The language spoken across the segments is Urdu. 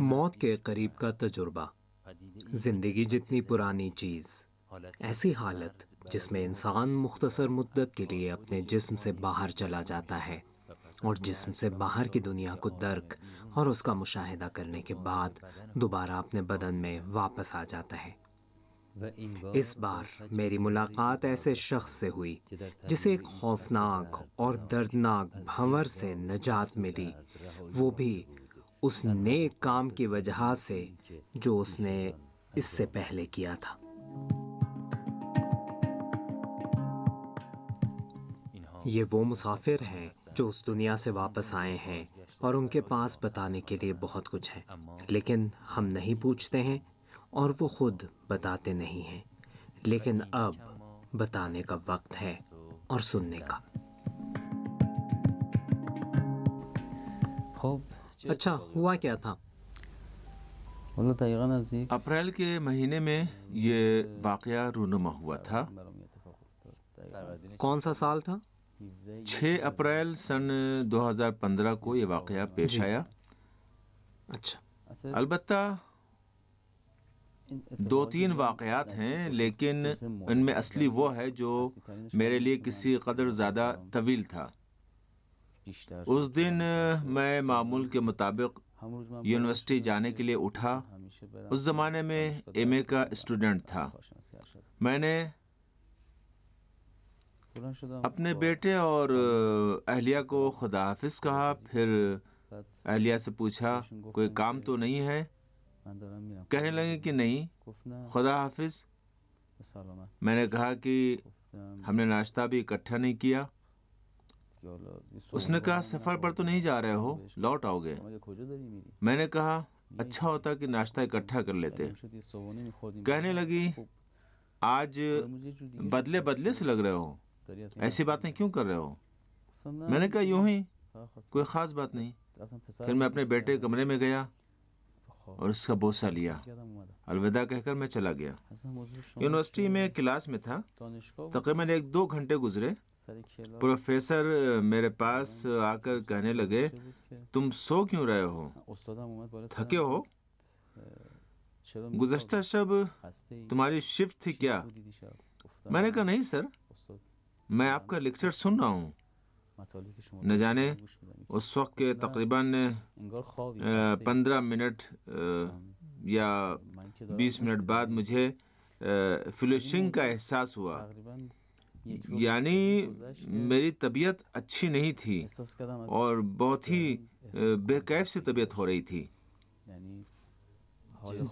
موت کے قریب کا تجربہ، زندگی جتنی پرانی چیز، ایسی حالت جس میں انسان مختصر مدت کے لیے اپنے جسم سے باہر چلا جاتا ہے اور جسم سے باہر کی دنیا کو درک اور اس کا مشاہدہ کرنے کے بعد دوبارہ اپنے بدن میں واپس آ جاتا ہے۔ اس بار میری ملاقات ایسے شخص سے ہوئی جسے ایک خوفناک اور دردناک بھنور سے نجات ملی، وہ بھی اس نیک کام کی وجہ سے جو اس نے اس سے پہلے کیا تھا۔ یہ وہ مسافر ہیں جو اس دنیا سے واپس آئے ہیں اور ان کے پاس بتانے کے لیے بہت کچھ ہے، لیکن ہم نہیں پوچھتے ہیں اور وہ خود بتاتے نہیں ہیں، لیکن اب بتانے کا وقت ہے اور سننے کا۔ اچھا، ہوا کیا تھا؟ اپریل کے مہینے میں یہ واقعہ رونما ہوا تھا۔ کون سا سال تھا؟ 6 اپریل سن 2015 کو یہ واقعہ پیش آیا۔ اچھا، البتہ 2-3 واقعات ہیں، لیکن ان میں اصلی وہ ہے جو میرے لیے کسی قدر زیادہ طویل تھا۔ اس دن میں معمول کے مطابق یونیورسٹی جانے کے لیے اٹھا۔ اس زمانے میں ایم اے کا اسٹوڈنٹ تھا۔ میں نے اپنے بیٹے اور اہلیہ کو خدا حافظ کہا، پھر اہلیہ سے پوچھا کوئی کام تو نہیں ہے؟ کہنے لگے کہ نہیں، خدا حافظ۔ میں نے کہا کہ ہم نے ناشتہ بھی اکٹھا نہیں کیا۔ اس نے کہا سفر پر تو نہیں جا رہے ہو، لوٹ آؤ گے۔ میں نے کہا اچھا ہوتا کہ ناشتہ اکٹھا کر لیتے۔ کہنے لگی آج بدلے بدلے سے لگ رہے ہو، ایسی باتیں کیوں کر رہے ہو؟ میں نے کہا یوں ہی، کوئی خاص بات نہیں۔ پھر میں اپنے بیٹے کے کمرے میں گیا اور اس کا بوسہ لیا، الوداع کہہ کر میں چلا گیا۔ یونیورسٹی میں کلاس میں تھا، تقریباً 1-2 گھنٹے گزرے۔ پروفیسر میرے پاس آ کر کہنے لگے تم سو کیوں رہے ہو، تھکے ہو؟ گزشتہ شب تمہاری شفٹ تھی کیا؟ میں نے کہا نہیں سر، میں آپ کا لیکچر سن رہا ہوں۔ نہ جانے اس وقت کے تقریباً 15 منٹ یا 20 منٹ بعد مجھے فلوشنگ کا احساس ہوا، یعنی میری طبیعت اچھی نہیں تھی اور بہت ہی بے کیف سی طبیعت ہو رہی تھی۔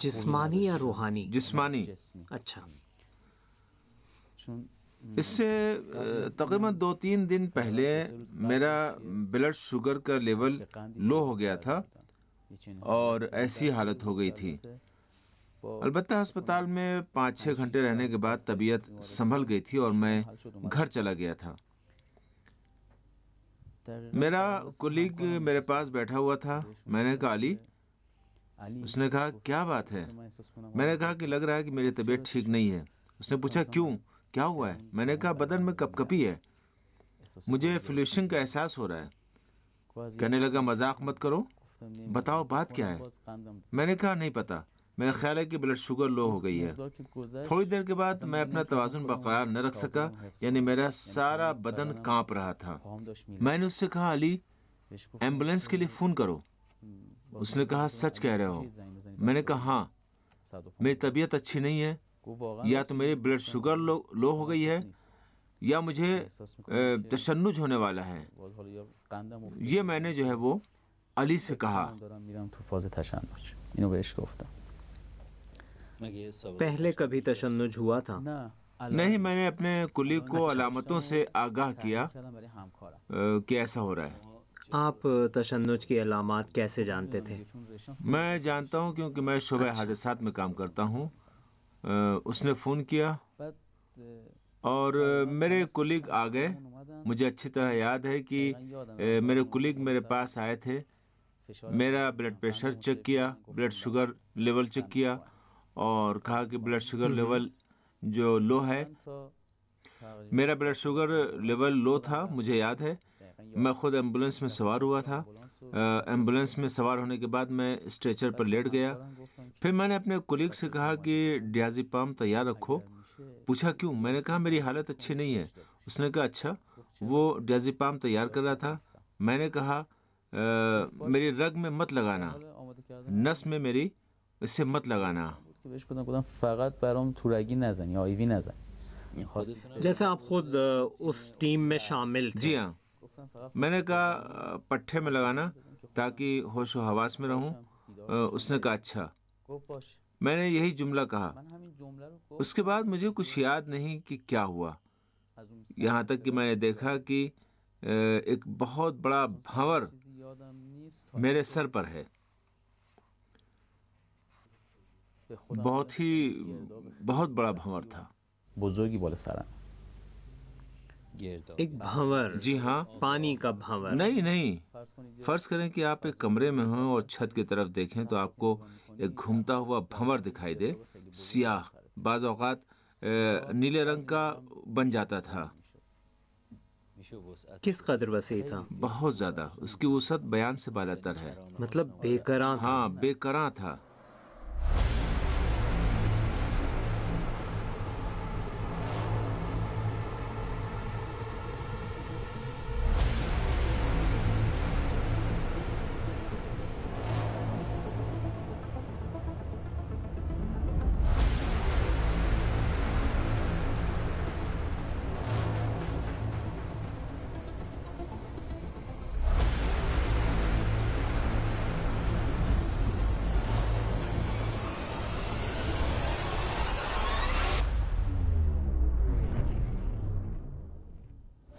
جسمانی یا روحانی؟ جسمانی۔ اچھا۔ اس سے تقریباً 2-3 دن پہلے میرا بلڈ شوگر کا لیول لو ہو گیا تھا اور ایسی حالت ہو گئی تھی۔ البتہ ہسپتال میں 5-6 گھنٹے رہنے کے بعد طبیعت سنبھل گئی تھی اور میں گھر چلا گیا تھا۔ میرا کولیگ میرے پاس بیٹھا ہوا تھا۔ میں نے کہا علی، اس نے کہا کیا بات ہے؟ میں نے کہا کہ لگ رہا ہے کہ میری طبیعت ٹھیک نہیں ہے۔ اس نے پوچھا کیوں، کیا ہوا ہے؟ میں نے کہا بدن میں کپ کپی ہے، مجھے فلوشنگ کا احساس ہو رہا ہے۔ کہنے لگا مذاق مت کرو، بتاؤ بات کیا ہے؟ میں نے کہا نہیں پتا، میرا خیال ہے کہ بلڈ شوگر لو ہو گئی ہے۔ تھوڑی دیر کے بعد میں اپنا توازن برقرار نہ رکھ سکا، یعنی میرا سارا بدن کانپ رہا تھا۔ میں نے اس سے کہا علی ایمبولینس کے لیے فون کرو۔ اس نے کہا سچ کہہ رہے ہو؟ میں نے کہا ہاں، میری طبیعت اچھی نہیں ہے، یا تو میری بلڈ شوگر لو ہو گئی ہے یا مجھے تشنج ہونے والا ہے۔ یہ میں نے جو ہے وہ علی سے کہا۔ پہلے کبھی تشنج ہوا تھا؟ نہیں، میں نے اپنے کولیگ کو علامتوں سے آگاہ کیا کہ ایسا ہو رہا ہے۔ آپ تشنج کی علامات کیسے جانتے تھے؟ میں جانتا ہوں کیونکہ میں شعبہ حادثات میں کام کرتا ہوں۔ اس نے فون کیا اور میرے کولیگ آ گئے۔ مجھے اچھی طرح یاد ہے کہ میرے کولیگ میرے پاس آئے تھے، میرا بلڈ پریشر چیک کیا، بلڈ شوگر لیول چیک کیا اور کہا کہ بلڈ شوگر لیول جو لو ہے۔ میرا بلڈ شوگر لیول لو تھا، مجھے یاد ہے۔ میں خود ایمبولینس میں سوار ہوا تھا ایمبولینس میں سوار ہونے کے بعد میں اسٹریچر پر لیٹ گیا. پھر میں نے اپنے کولیگ سے کہا کہ ڈیازیپام تیار رکھو. پوچھا کیوں؟ میں نے کہا میری حالت اچھی نہیں ہے. اس نے کہا اچھا. وہ ڈیازیپام تیار کر رہا تھا. میں نے کہا میری رگ میں مت لگانا، نس میں میری اس سے مت لگانا. جیسے آپ خود اس ٹیم میں شامل تھے. جی ہاں. میں نے کہا پٹھے میں لگانا تاکہ ہوش و حواس میں رہوں. اس نے کہا اچھا. میں نے یہی جملہ کہا. اس کے بعد مجھے کچھ یاد نہیں کہ کیا ہوا، یہاں تک کہ میں نے دیکھا کہ ایک بہت بڑا بھنور میرے سر پر ہے. بہت بڑا بھنور تھا. بزرگی بالا سرم. ایک بھنور؟ جی ہاں. پانی کا بھنور؟ نہیں. فرض کریں کہ آپ ایک کمرے میں ہوں اور چھت کی طرف دیکھیں تو آپ کو ایک گھومتا ہوا بھنور دکھائی دے، سیاہ، بعض اوقات نیلے رنگ کا بن جاتا تھا. کس قدر وسیع تھا؟ بہت زیادہ. اس کی وسعت بیان سے بالاتر ہے. مطلب بے کراں تھا؟ ہاں، بے کراں تھا.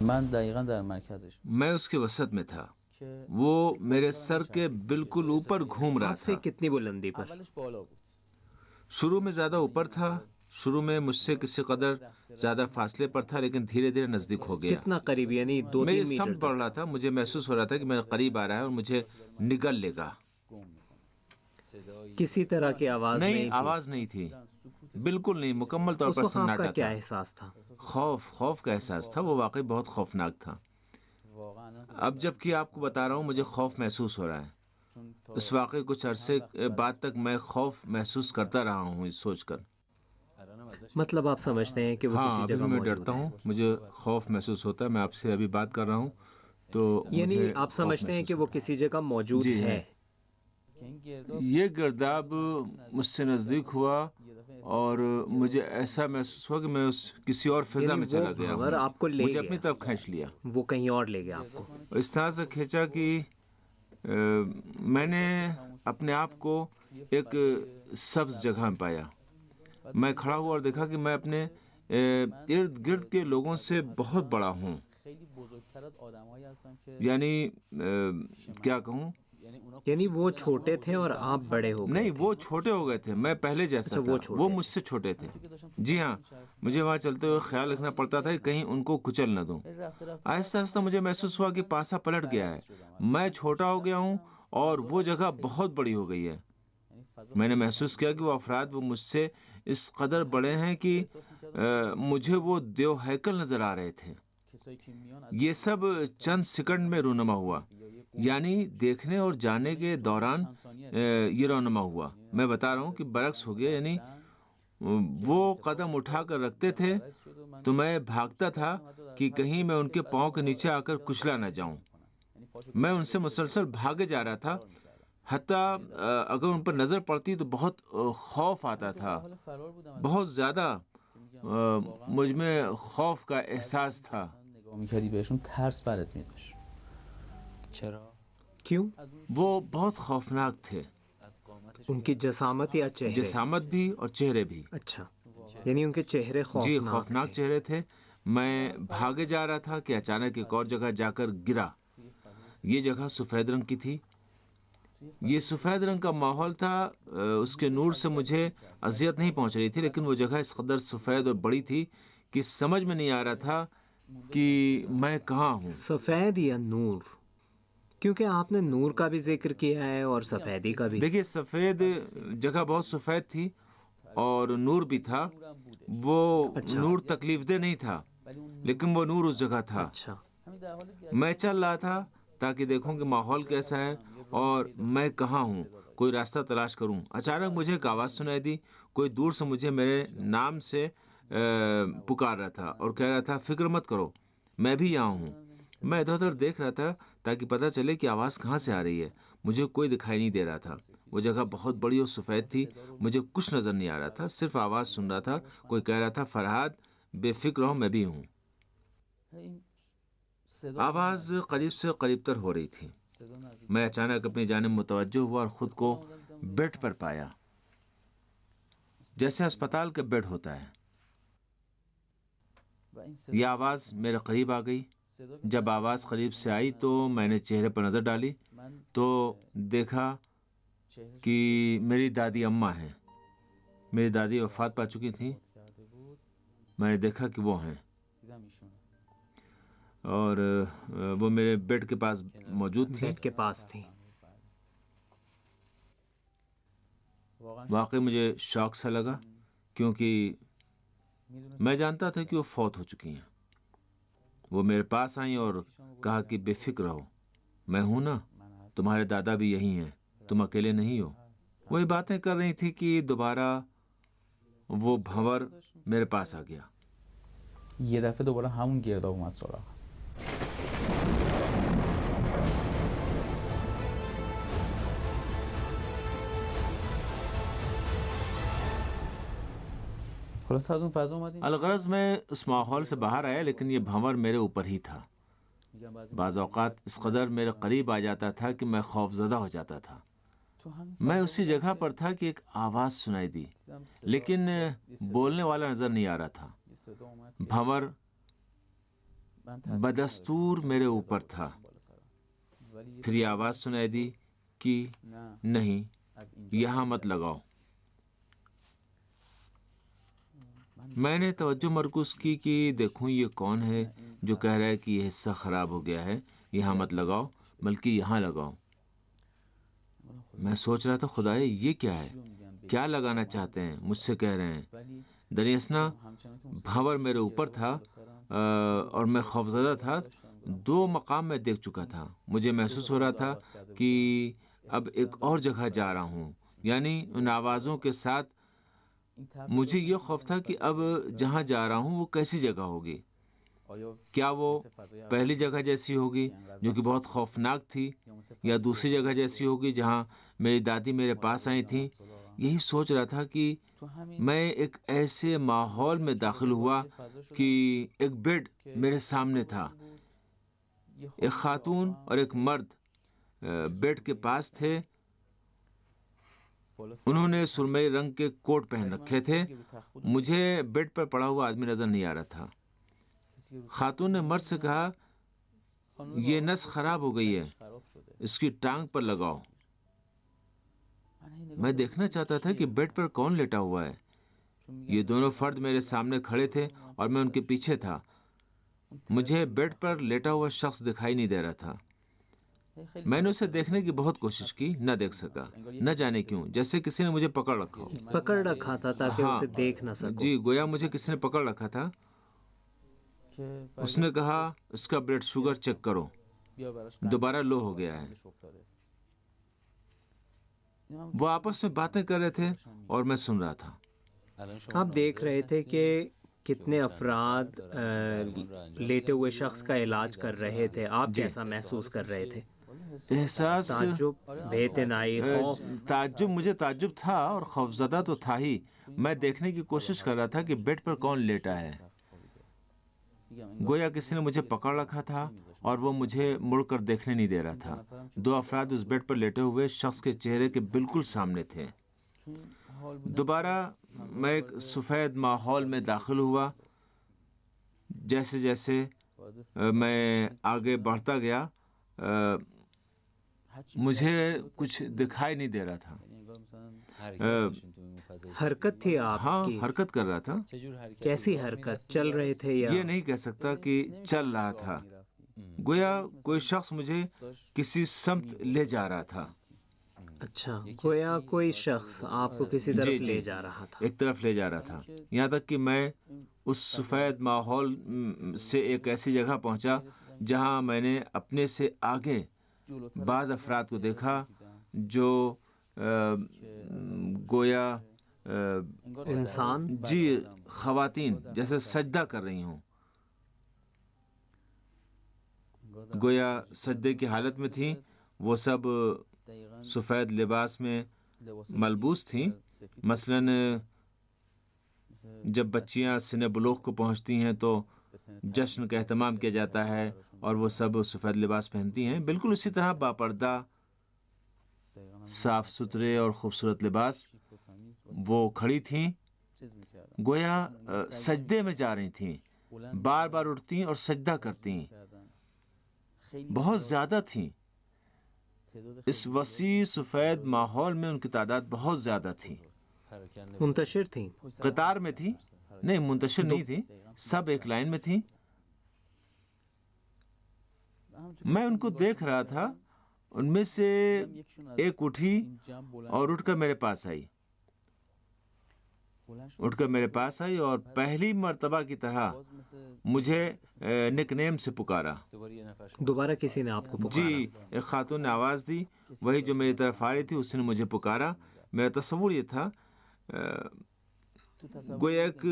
من دقیقاً در مرکزش. میں اس کے وسط میں تھا. وہ میرے سر کے بالکل اوپر گھوم رہا آپ سے تھا. کتنی بلندی پر؟ اولش بالا بود. شروع میں زیادہ اوپر تھا. شروع میں مجھ سے کسی قدر زیادہ فاصلے پر تھا، لیکن دھیرے دھیرے نزدیک ہو گیا. کتنا قریب؟ یعنی 2-3 میری میٹر سمت بڑھ رہا تھا. مجھے محسوس ہو رہا تھا کہ میرے قریب آ رہا ہے اور مجھے نگل لے گا. کسی طرح کی آواز نہیں، نہیں تھی؟ آواز نہیں تھی، بالکل نہیں. مکمل طور اس پر وقت آپ سناٹا کا کیا تھا. احساس تھا؟ خوف کا احساس تھا. وہ واقعی بہت خوفناک تھا. اب جب کہ آپ کو بتا رہا ہوں مجھے خوف محسوس ہو رہا ہے. اس واقعے کچھ عرصے بعد تک میں خوف محسوس کرتا رہا ہوں اس سوچ کر. مطلب آپ سمجھتے ہیں کہ وہ ہاں، کسی ابھی جگہ میں موجود ڈرتا ہے؟ ہوں، مجھے خوف محسوس ہوتا ہے. میں آپ سے ابھی بات کر رہا ہوں تو یعنی مجھے آپ سمجھتے ہیں کہ وہ کسی جگہ موجود جی ہے؟ یہ گرداب مجھ سے نزدیک ہوا اور مجھے ایسا محسوس ہوا کہ میں کسی اور فضا یعنی میں وہ چلا گیا بھنور ہوں. آپ کو لے مجھے اپنی گیا؟ طرف کھینچ لیا. وہ کہیں اور لے گیا آپ کو؟ اس طرح سے کھینچا کہ میں نے اپنے آپ کو ایک سبز جگہ میں پایا. میں کھڑا ہوا اور دیکھا کہ میں اپنے ارد گرد کے لوگوں سے بہت بڑا ہوں. خیلی بزرگتر از آدمایی هستم که یعنی کیا کہوں، یعنی وہ چھوٹے تھے اور آپ بڑے ہو گئے نہیں، تھے؟ وہ چھوٹے ہو گئے تھے. میں پہلے جیسا اچھا، وہ تھا، چھوٹے وہ تھے. مجھ سے چھوٹے تھے. جی ہاں. مجھے وہاں چلتے ہوئے خیال رکھنا پڑتا تھا کہ کہیں ان کو کچل نہ دوں. آہستہ آہستہ مجھے محسوس ہوا کہ پانسا پلٹ گیا ہے. میں چھوٹا ہو گیا ہوں اور وہ جگہ بہت بڑی ہو گئی ہے. میں نے محسوس کیا کہ وہ افراد وہ مجھ سے اس قدر بڑے ہیں کہ مجھے وہ دیو ہیکل نظر آ رہے تھے. یہ سب چند سیکنڈ میں رونما ہوا، یعنی دیکھنے اور جانے کے دوران یہ رونما ہوا. میں بتا رہا ہوں کہ برعکس ہو گیا. یعنی وہ قدم اٹھا کر رکھتے تھے تو میں بھاگتا تھا کہ کہیں میں ان کے پاؤں کے نیچے آ کر کچلا نہ جاؤں. میں ان سے مسلسل بھاگے جا رہا تھا. حتیٰ اگر ان پر نظر پڑتی تو بہت خوف آتا تھا. بہت زیادہ مجھ میں خوف کا احساس تھا. نگاه می‌کردی بهشون ترس برت می‌داشت. چرا؟ کیوں؟ وہ بہت خوفناک تھے. ان کی جسامت یا چہرے؟ جسامت بھی اور چہرے بھی. اچھا، یعنی ان کے چہرے جی، خوفناک خوفناک تھے. چہرے تھے. میں بھاگے جا رہا تھا کہ اچانک ایک اور جگہ جا کر گرا. یہ جگہ سفید رنگ کی تھی. یہ سفید رنگ کا ماحول تھا. اس کے نور سے مجھے اذیت نہیں پہنچ رہی تھی، لیکن وہ جگہ اس قدر سفید اور بڑی تھی کہ سمجھ میں نہیں آ رہا تھا کہ میں کہاں ہوں. سفید یا نور؟ کیونکہ آپ نے نور کا بھی ذکر کیا ہے اور سفیدی کا بھی. دیکھیے، سفید جگہ بہت سفید تھی اور نور بھی تھا. وہ نور تکلیف دہ نہیں تھا، لیکن وہ نور اس جگہ تھا. اچھا. میں چل رہا تھا تاکہ دیکھوں کہ ماحول کیسا ہے اور میں کہاں ہوں، کوئی راستہ تلاش کروں۔ اچانک مجھے ایک آواز سنائی دی، کوئی دور سے مجھے میرے نام سے پکار رہا تھا اور کہہ رہا تھا فکر مت کرو، میں بھی یہاں ہوں۔ میں ادھر ادھر دیکھ رہا تھا تاکہ پتہ چلے کہ آواز کہاں سے آ رہی ہے۔ مجھے کوئی دکھائی نہیں دے رہا تھا، وہ جگہ بہت بڑی اور سفید تھی، مجھے کچھ نظر نہیں آ رہا تھا، صرف آواز سن رہا تھا۔ کوئی کہہ رہا تھا فرہاد بے فکر رہو، میں بھی ہوں۔ آواز قریب سے قریب تر ہو رہی تھی۔ میں اچانک اپنی جانب متوجہ ہوا اور خود کو بیڈ پر پایا، جیسے اسپتال کا بیڈ ہوتا ہے۔ یہ آواز میرے قریب آ گئی۔ جب آواز قریب سے آئی تو میں نے چہرے پر نظر ڈالی تو دیکھا کہ میری دادی اماں ہیں۔ میری دادی وفات پا چکی تھیں۔ میں نے دیکھا کہ وہ ہیں اور وہ میرے بیڈ کے پاس موجود تھی۔ بیڈ کے پاس تھی۔ واقعی مجھے شوق سا لگا، کیونکہ میں جانتا تھا کہ وہ فوت ہو چکی ہیں۔ وہ میرے پاس آئیں اور کہا کہ بے فکر رہو، میں ہوں نا، تمہارے دادا بھی یہی ہیں، تم اکیلے نہیں ہو۔ وہی باتیں کر رہی تھی کہ دوبارہ وہ بھنور میرے پاس آ گیا۔ یه دفعه دوباره همون گرداب اومد سراغ. خلاص از اون فضا اومدیم. الغرض میں اس ماحول سے باہر آیا، لیکن یہ بھنور میرے اوپر ہی تھا۔ بعض اوقات اس قدر میرے قریب آ جاتا تھا کہ میں خوف زدہ ہو جاتا تھا۔ میں اسی جگہ پر تھا کہ ایک آواز سنائی دی، لیکن بولنے والا نظر نہیں آ رہا تھا۔ بھنور بدستور میرے اوپر تھا۔ پھر یہ آواز سنائی دی کہ نہیں، یہاں مت لگاؤ۔ میں نے توجہ مرکوز کی کہ دیکھوں یہ کون ہے جو کہہ رہا ہے کہ یہ حصہ خراب ہو گیا ہے، یہاں مت لگاؤ بلکہ یہاں لگاؤ۔ میں سوچ رہا تھا خدایا یہ کیا ہے، کیا لگانا چاہتے ہیں، مجھ سے کہہ رہے ہیں۔ دریاسنا بھنور میرے اوپر تھا اور میں خوفزدہ تھا۔ 2 مقام میں دیکھ چکا تھا۔ مجھے محسوس ہو رہا تھا کہ اب ایک اور جگہ جا رہا ہوں، یعنی ان آوازوں کے ساتھ مجھے یہ خوف تھا کہ اب جہاں جا رہا ہوں وہ کیسی جگہ ہوگی۔ کیا وہ پہلی جگہ جیسی ہوگی جو کہ بہت خوفناک تھی، یا دوسری جگہ جیسی ہوگی جہاں میری دادی میرے پاس آئی تھیں۔ یہی سوچ رہا تھا کہ میں ایک ایسے ماحول میں داخل ہوا کہ ایک بیڈ میرے سامنے تھا، ایک خاتون اور ایک مرد بیڈ کے پاس تھے۔ انہوں نے سرمئی رنگ کے کوٹ پہن رکھے تھے۔ مجھے بیڈ پر پڑا ہوا آدمی نظر نہیں آ رہا تھا۔ خاتون نے مرد سے کہا یہ نس خراب ہو گئی ہے، اس کی ٹانگ پر لگاؤ۔ میں دیکھنا چاہتا تھا کہ بیڈ پر کون لیٹا ہوا ہے۔ یہ دونوں فرد میرے سامنے کھڑے تھے اور میں ان کے پیچھے تھا۔ مجھے بیڈ پر لیٹا ہوا شخص دکھائی نہیں دے رہا تھا۔ میں نے اسے دیکھنے کی بہت کوشش کی، نہ دیکھ سکا، نہ جانے کیوں، جیسے کسی نے مجھے پکڑ رکھا ہو۔ پکڑ رکھا تھا تاکہ ہاں، اسے دیکھ نہ سکو۔ جی، گویا مجھے کسی نے پکڑ رکھا تھا۔ اس نے کہا اس کا بلڈ شوگر چیک کرو، دوبارہ لو ہو گیا ہے۔ وہ آپس میں باتیں کر رہے تھے اور میں سن رہا تھا۔ آپ دیکھ رہے تھے کہ کتنے افراد لیٹے ہوئے شخص کا علاج کر رہے تھے، آپ جیسا محسوس کر رہے تھے؟ احساس تعجب، بے اعتنائی، خوف۔ تعجب، مجھے تعجب تھا اور خوفزدہ تو تھا ہی۔ میں دیکھنے کی کوشش کر رہا تھا کہ بیڈ پر کون لیٹا ہے۔ گویا کسی نے مجھے پکڑ رکھا تھا اور وہ مجھے مڑ کر دیکھنے نہیں دے رہا تھا۔ 2 افراد اس بیڈ پر لیٹے ہوئے شخص کے چہرے کے بالکل سامنے تھے۔ دوبارہ میں ایک سفید ماحول میں داخل ہوا۔ جیسے جیسے میں آگے بڑھتا گیا مجھے کچھ دکھائی نہیں دے رہا تھا۔ حرکت تھی آپ ہاں، کی؟ حرکت کر رہا تھا۔ کیسی حرکت؟ چل رہے تھے یا؟ یہ نہیں کہہ سکتا کہ چل رہا تھا، گویا کوئی شخص مجھے کسی سمت لے جا رہا تھا۔ اچھا، گویا کوئی شخص آپ کو کسی طرف لے جا رہا تھا۔ ایک طرف لے جا رہا تھا، یہاں تک کہ میں اس سفید ماحول سے ایک ایسی جگہ پہنچا جہاں میں نے اپنے سے آگے بعض افراد کو دیکھا جو گویا انسان جی خواتین جیسے سجدہ کر رہی ہوں، گویا سجدے کی حالت میں تھیں. وہ سب سفید لباس میں ملبوس تھیں. مثلاً جب بچیاں سن بلوغ کو پہنچتی ہیں تو جشن کا اہتمام کیا جاتا ہے اور وہ سب سفید لباس پہنتی ہیں. بالکل اسی طرح باپردہ، صاف ستھرے اور خوبصورت لباس وہ کھڑی تھیں، گویا سجدے میں جا رہی تھیں، بار بار اٹھتی اور سجدہ کرتی، بہت زیادہ تھیں. اس وسیع سفید ماحول میں ان کی تعداد بہت زیادہ تھی. منتشر تھیں. قطار میں تھی، نہیں منتشر نہیں تھی، سب ایک لائن میں تھیں. میں ان کو دیکھ رہا تھا. ان میں سے ایک اٹھی اور اٹھ کر میرے پاس آئی اور پہلی مرتبہ کی طرح مجھے نک نیم سے پکارا. دوبارہ کسی نے آپ کو پکارا؟ جی، ایک خاتون نے آواز دی، وہی جو میری طرف آ رہی تھی، اس نے مجھے پکارا. میرا تصور یہ تھا گویا ایک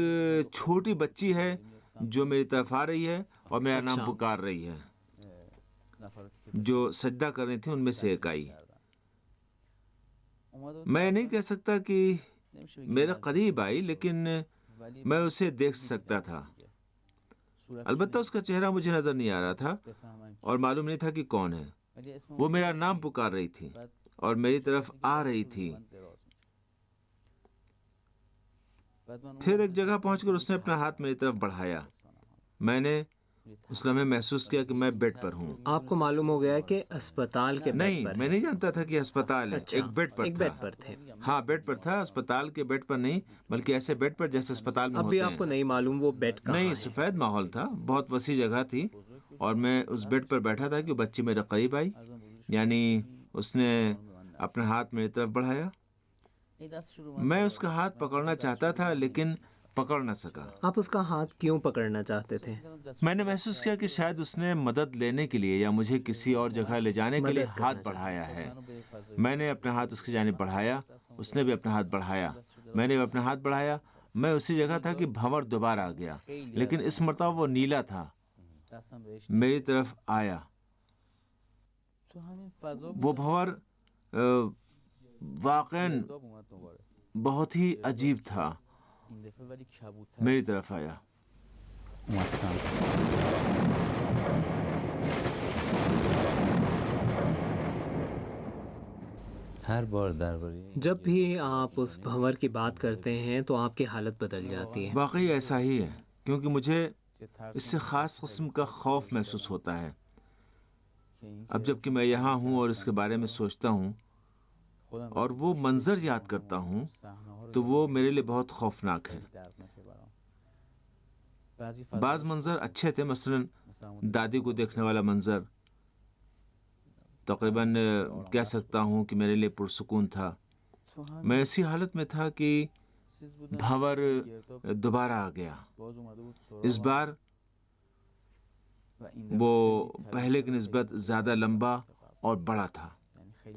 چھوٹی بچی ہے جو میری طرف آ رہی ہے اور میرا نام پکار رہی ہے. جو سجدہ کر رہی تھی ان میں سے ایک آئی. میں نہیں کہہ سکتا کہ میرے قریب آئی، لیکن میں اسے دیکھ سکتا تھا. البتہ اس کا چہرہ مجھے نظر نہیں آ رہا تھا اور معلوم نہیں تھا کہ کون ہے. وہ میرا نام پکار رہی تھی اور میری طرف آ رہی تھی. پھر ایک جگہ پہنچ کر اس نے اپنا ہاتھ میری طرف بڑھایا. میں نے اس لمحے محسوس کیا کہ میں بیڈ پر ہوں. آپ کو معلوم ہو گیا کہ اسپتال کے بیڈ نہیں، پر میں نہیں جانتا تھا کہ اسپتال ہے. ایک بیڈ پر ایک تھا. بیڈ پر تھے. ہاں بیڈ پر تھا، اسپتال کے بیڈ پر نہیں، بلکہ ایسے بیڈ پر جیسے اسپتال میں اب بھی ہوتے آپ کو ہیں. نہیں معلوم وہ بیڈ کہاں نہیں، ہے؟ سفید ماحول تھا، بہت وسیع جگہ تھی اور میں اس بیڈ پر بیٹھا تھا کہ بچی میرے قریب آئی. یعنی اس نے اپنا ہاتھ میری طرف بڑھایا. میں اس کا ہاتھ پکڑنا چاہتا تھا لیکن پکڑ نہ سکا. آپ اس کا ہاتھ کیوں پکڑنا چاہتے تھے؟ میں نے محسوس کیا کہ شاید اس نے مدد لینے کے لیے یا مجھے کسی اور جگہ لے جانے کے لیے مدد کرنا ہاتھ بڑھایا ہے. میں نے اپنا ہاتھ اس کی جانب بڑھایا، اس نے بھی اپنا ہاتھ بڑھایا، میں نے بھی اپنا ہاتھ بڑھایا. میں اسی جگہ تھا کہ بھنور دوبارہ آ گیا، لیکن اس مرتبہ وہ نیلا تھا، میری طرف آیا. وہ بھنور واقعاً بہت ہی عجیب تھا، میری طرف آیا. ہر بار درباره جب بھی آپ اس بھنور کی بات کرتے ہیں تو آپ کی حالت بدل جاتی ہے. واقعی ایسا ہی ہے، کیونکہ مجھے اس سے خاص قسم کا خوف محسوس ہوتا ہے. اب جب کہ میں یہاں ہوں اور اس کے بارے میں سوچتا ہوں اور وہ منظر یاد کرتا ہوں تو وہ میرے لیے بہت خوفناک ہے. بعض منظر اچھے تھے، مثلا دادی کو دیکھنے والا منظر تقریباً کہہ سکتا ہوں کہ میرے لیے پرسکون تھا. میں ایسی حالت میں تھا کہ بھنور دوبارہ آ گیا. اس بار وہ پہلے کی نسبت زیادہ لمبا اور بڑا تھا،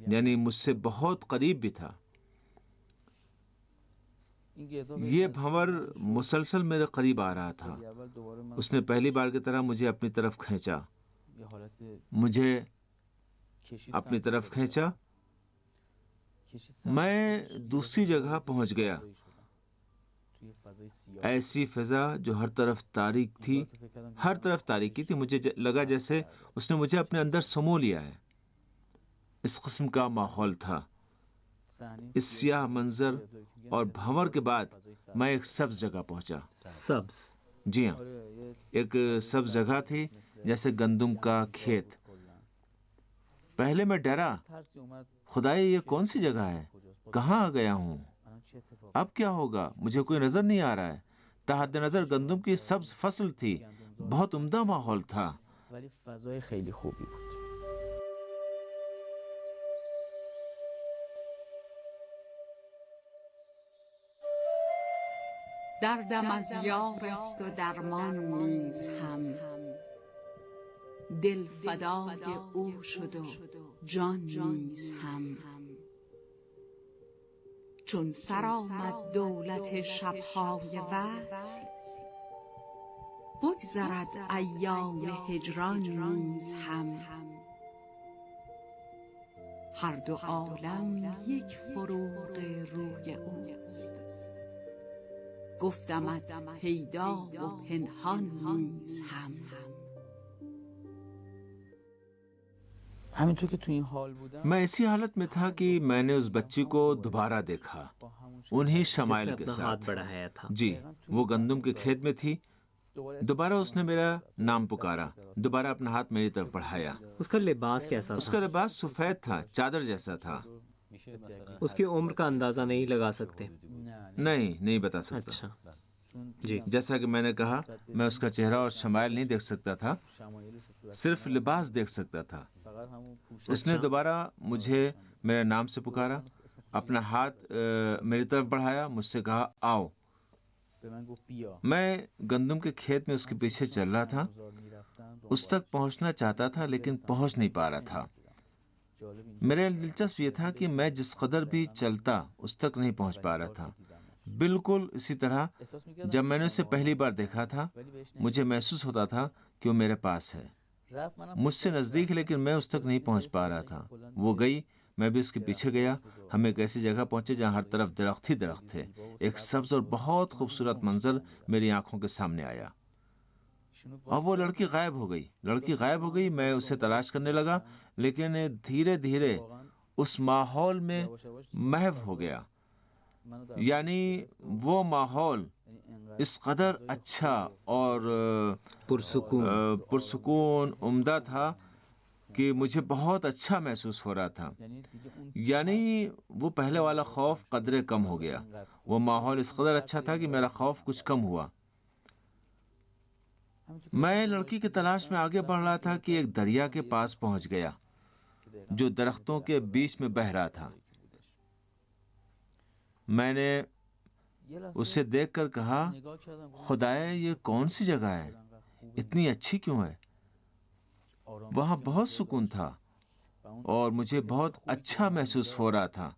یعنی مجھ سے بہت قریب بھی تھا. یہ بھنور مسلسل میرے قریب آ رہا تھا. اس نے پہلی بار کی طرح مجھے اپنی طرف کھینچا، مجھے اپنی طرف کھینچا. میں دوسری جگہ پہنچ گیا، ایسی فضا جو ہر طرف تاریک تھی، ہر طرف تاریکی تھی. مجھے لگا جیسے اس نے مجھے اپنے اندر سمو لیا ہے. اس قسم کا ماحول تھا. اس سیاہ منظر اور بھنور کے بعد میں ایک سبز جگہ پہنچا. سبز؟ جی ہاں، ایک سبز جگہ تھی جیسے گندم کا کھیت. پہلے میں ڈرا، خدایا یہ کون سی جگہ ہے، کہاں آ گیا ہوں، اب کیا ہوگا، مجھے کوئی نظر نہیں آ رہا ہے. تحت نظر گندم کی سبز فصل تھی، بہت عمدہ ماحول تھا. دردم از یار است و درمان نیز هم دل فدای او شد و جان نیز هم. چون سر آمد دولت شبهای وصل، بگذرد ایام هجران نیز هم. هر دو عالم یک فروغ روی اوست، گفتمت پیدا و پنهان نیز هم. همینطور که تو این حال بودم میں اسی حالت میں تھا کہ میں نے اس بچی کو دوبارہ دیکھا، انہی جس نے شمائل کے اپنا ساتھ. ہاتھ بڑھایا تھا. جی، وہ گندم کے کھیت میں تھی. دوبارہ اس نے میرا نام پکارا، دوبارہ اپنا ہاتھ میری طرف بڑھایا. اس کا لباس کیسا اس تھا؟ کا لباس سفید تھا، چادر جیسا تھا. اس کی عمر کا اندازہ نہیں لگا سکتے؟ نہیں بتا سکتا. اچھا جی. جیسا کہ میں نے کہا، میں اس کا چہرہ اور شمائل نہیں دیکھ سکتا تھا، صرف لباس دیکھ سکتا تھا. اس نے دوبارہ مجھے میرے نام سے پکارا، اپنا ہاتھ میری طرف بڑھایا، مجھ سے کہا آؤ. میں گندم کے کھیت میں اس کے پیچھے چل رہا تھا، اس تک پہنچنا چاہتا تھا لیکن پہنچ نہیں پا رہا تھا. میرے دلچسپ یہ تھا کہ میں جس قدر بھی چلتا اس تک نہیں پہنچ پا رہا تھا. بالکل اسی طرح جب میں نے اسے پہلی بار دیکھا تھا، مجھے محسوس ہوتا تھا کہ وہ میرے پاس ہے، مجھ سے نزدیک، لیکن میں اس تک نہیں پہنچ پا رہا تھا. وہ گئی، میں بھی اس کے پیچھے گیا. ہم ایک ایسی جگہ پہنچے جہاں ہر طرف درخت ہی درخت تھے. ایک سبز اور بہت خوبصورت منظر میری آنکھوں کے سامنے آیا، اور وہ لڑکی غائب ہو گئی. میں اسے تلاش کرنے لگا، لیکن دھیرے دھیرے اس ماحول میں محو ہو گیا. یعنی وہ ماحول اس قدر اچھا اور پرسکون عمدہ تھا کہ مجھے بہت اچھا محسوس ہو رہا تھا. یعنی وہ پہلے والا خوف قدرے کم ہو گیا. وہ ماحول اس قدر اچھا تھا کہ میرا خوف کچھ کم ہوا. میں لڑکی کی تلاش میں آگے بڑھ رہا تھا کہ ایک دریا کے پاس پہنچ گیا جو درختوں کے بیچ میں بہہ رہا تھا. میں نے اسے دیکھ کر کہا، خدایا یہ کون سی جگہ ہے، اتنی اچھی کیوں ہے؟ وہاں بہت سکون تھا اور مجھے بہت اچھا محسوس ہو رہا تھا.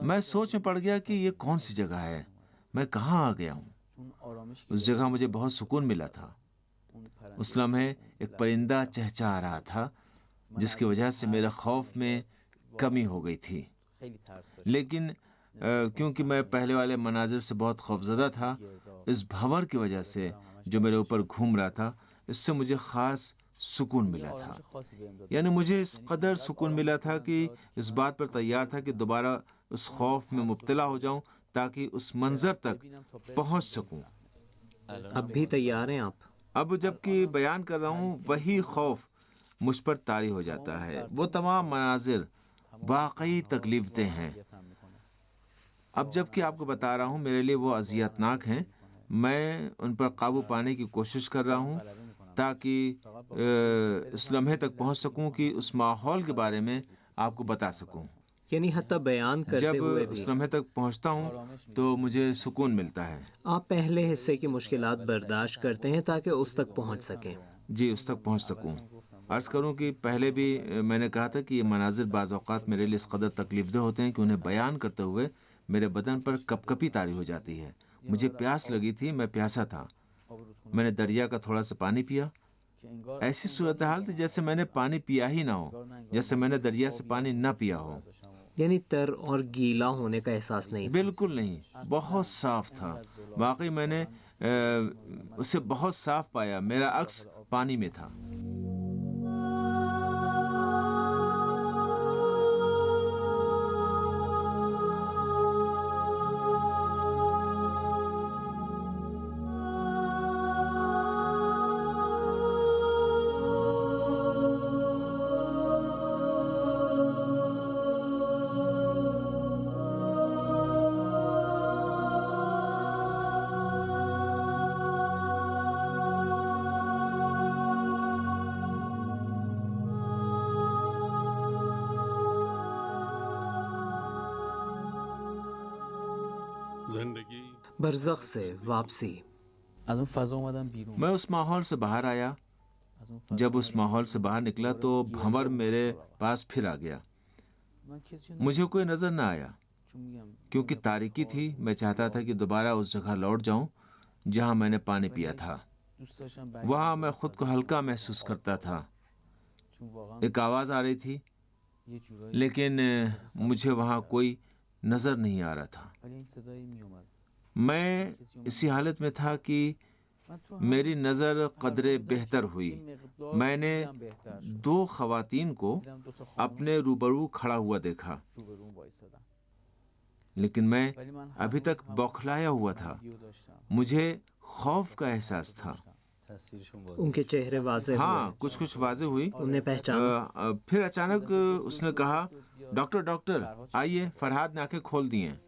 میں سوچ میں پڑ گیا کہ یہ کون سی جگہ ہے، میں کہاں آ گیا ہوں. اس جگہ مجھے بہت سکون ملا تھا. اس لمحے ایک پرندہ چہچہا رہا تھا جس کی وجہ سے میرے خوف میں کمی ہو گئی تھی. لیکن کیونکہ میں پہلے والے مناظر سے بہت خوفزدہ تھا، اس بھنور کی وجہ سے جو میرے اوپر گھوم رہا تھا، اس سے مجھے خاص سکون ملا تھا. یعنی مجھے اس قدر سکون ملا تھا کہ اس بات پر تیار تھا کہ دوبارہ اس خوف میں مبتلا ہو جاؤں تاکہ اس منظر تک پہنچ سکوں. اب بھی تیار ہیں آپ؟ اب جب کہ بیان کر رہا ہوں، وہی خوف مجھ پر طاری ہو جاتا ہے. وہ تمام مناظر واقعی تکلیف دہ ہیں. اب جب کہ آپ کو بتا رہا ہوں، میرے لیے وہ اذیت ناک ہیں. میں ان پر قابو پانے کی کوشش کر رہا ہوں تاکہ اس لمحے تک پہنچ سکوں کہ اس ماحول کے بارے میں آپ کو بتا سکوں. یعنی حتیٰ بیان کرتے جب ہوئے اس بھی لمحے تک پہنچتا ہوں تو مجھے سکون ملتا ہے. آپ پہلے حصے کی مشکلات برداشت کرتے ہیں تاکہ اس تک پہنچ سکیں. جی، اس تک پہنچ سکوں. عرض کروں کہ پہلے بھی میں نے کہا تھا کہ یہ مناظر بعض اوقات میرے لیے اس قدر تکلیف دہ ہوتے ہیں کہ انہیں بیان کرتے ہوئے میرے بدن پر کپ کپی طاری ہو جاتی ہے. مجھے پیاس لگی تھی، میں پیاسا تھا. میں نے دریا کا تھوڑا سا پانی پیا. ایسی صورتحال تھی جیسے میں نے پانی پیا ہی نہ ہو، جیسے میں نے دریا سے پانی نہ پیا ہو. یعنی تر اور گیلا ہونے کا احساس نہیں؟ بالکل نہیں، بہت صاف تھا. واقعی میں نے اسے بہت صاف پایا. میرا عکس پانی میں تھا. برزخ سے واپسی. از اون فضا اومدم بیرون. میں اس ماحول سے باہر آیا. از اون فضا جب اس اومدم ماحول سے بیرون. باہر نکلا تو بھنور میرے پاس پھر آ گیا. من کسی رو مجھے کوئی نظر نہ آیا چون میگم کیونکہ تاریکی تھی. میں چاہتا تھا کہ دوبارہ اس جگہ لوٹ جاؤں جہاں میں نے پانی پیا تھا. دوست داشتم وہاں میں خود کو ہلکا محسوس کرتا تھا. چون واقعا ایک آواز آ رہی تھی یه جورایی لیکن مجھے وہاں کوئی نظر نہیں آ رہا تھا. ولی این صدایی میومد. میں اسی حالت میں تھا کہ من تو میری نظر قدرے بہتر ہوئی. میں نے دو خواتین کو اپنے روبرو کھڑا ہوا دیکھا روبروم وایسادم. لیکن میں ولی من ابھی تک بوکھلایا ہوا تھا. مجھے خوف کا احساس تھا. تصویرشون باز ان کے چہرے واضح ہاں ہوئے، کچھ واضح ہوئی. انہیں پہچانا. پھر اچانک اس نے کہا ڈاکٹر آئیے. فرحاد نے آنکھیں کھول دی ہیں.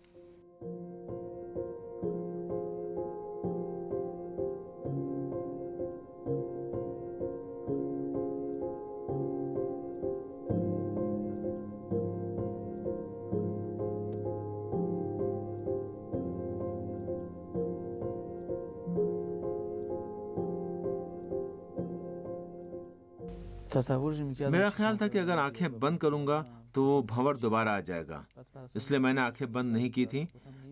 تصورش میکردم میرا خیال تھا کہ اگر آنکھیں بند کروں گا تو وہ بھنور دوبارہ آ جائے گا. اس لیے میں نے آنکھیں بند نہیں کی تھیں.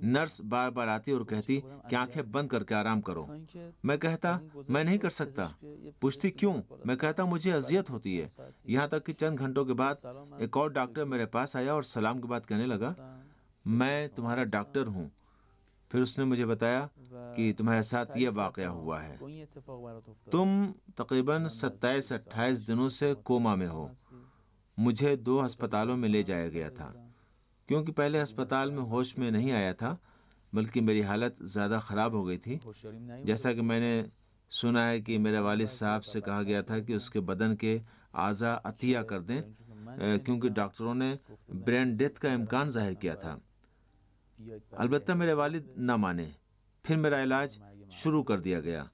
نرس بار بار آتی اور کہتی کہ آنکھیں بند کر کے آرام کرو. میں کہتا میں نہیں کر سکتا. پوچھتی کیوں؟ میں کہتا مجھے اذیت ہوتی ہے. یہاں تک کہ چند گھنٹوں کے بعد ایک اور ڈاکٹر میرے پاس آیا اور سلام کے بعد کہنے لگا میں تمہارا ڈاکٹر ہوں. پھر اس نے مجھے بتایا کہ تمہارے ساتھ یہ واقعہ ہوا ہے. تم تقریباً 27-28 دنوں سے کوما میں ہو. مجھے 2 ہسپتالوں میں لے جایا گیا تھا کیونکہ پہلے ہسپتال میں ہوش میں نہیں آیا تھا بلکہ میری حالت زیادہ خراب ہو گئی تھی. جیسا کہ میں نے سنا ہے کہ میرے والد صاحب سے کہا گیا تھا کہ اس کے بدن کے اعضاء عطیہ کر دیں کیونکہ ڈاکٹروں نے برین ڈیتھ کا امکان ظاہر کیا تھا. البتہ میرے والد نہ مانے. پھر میرا علاج شروع کر دیا گیا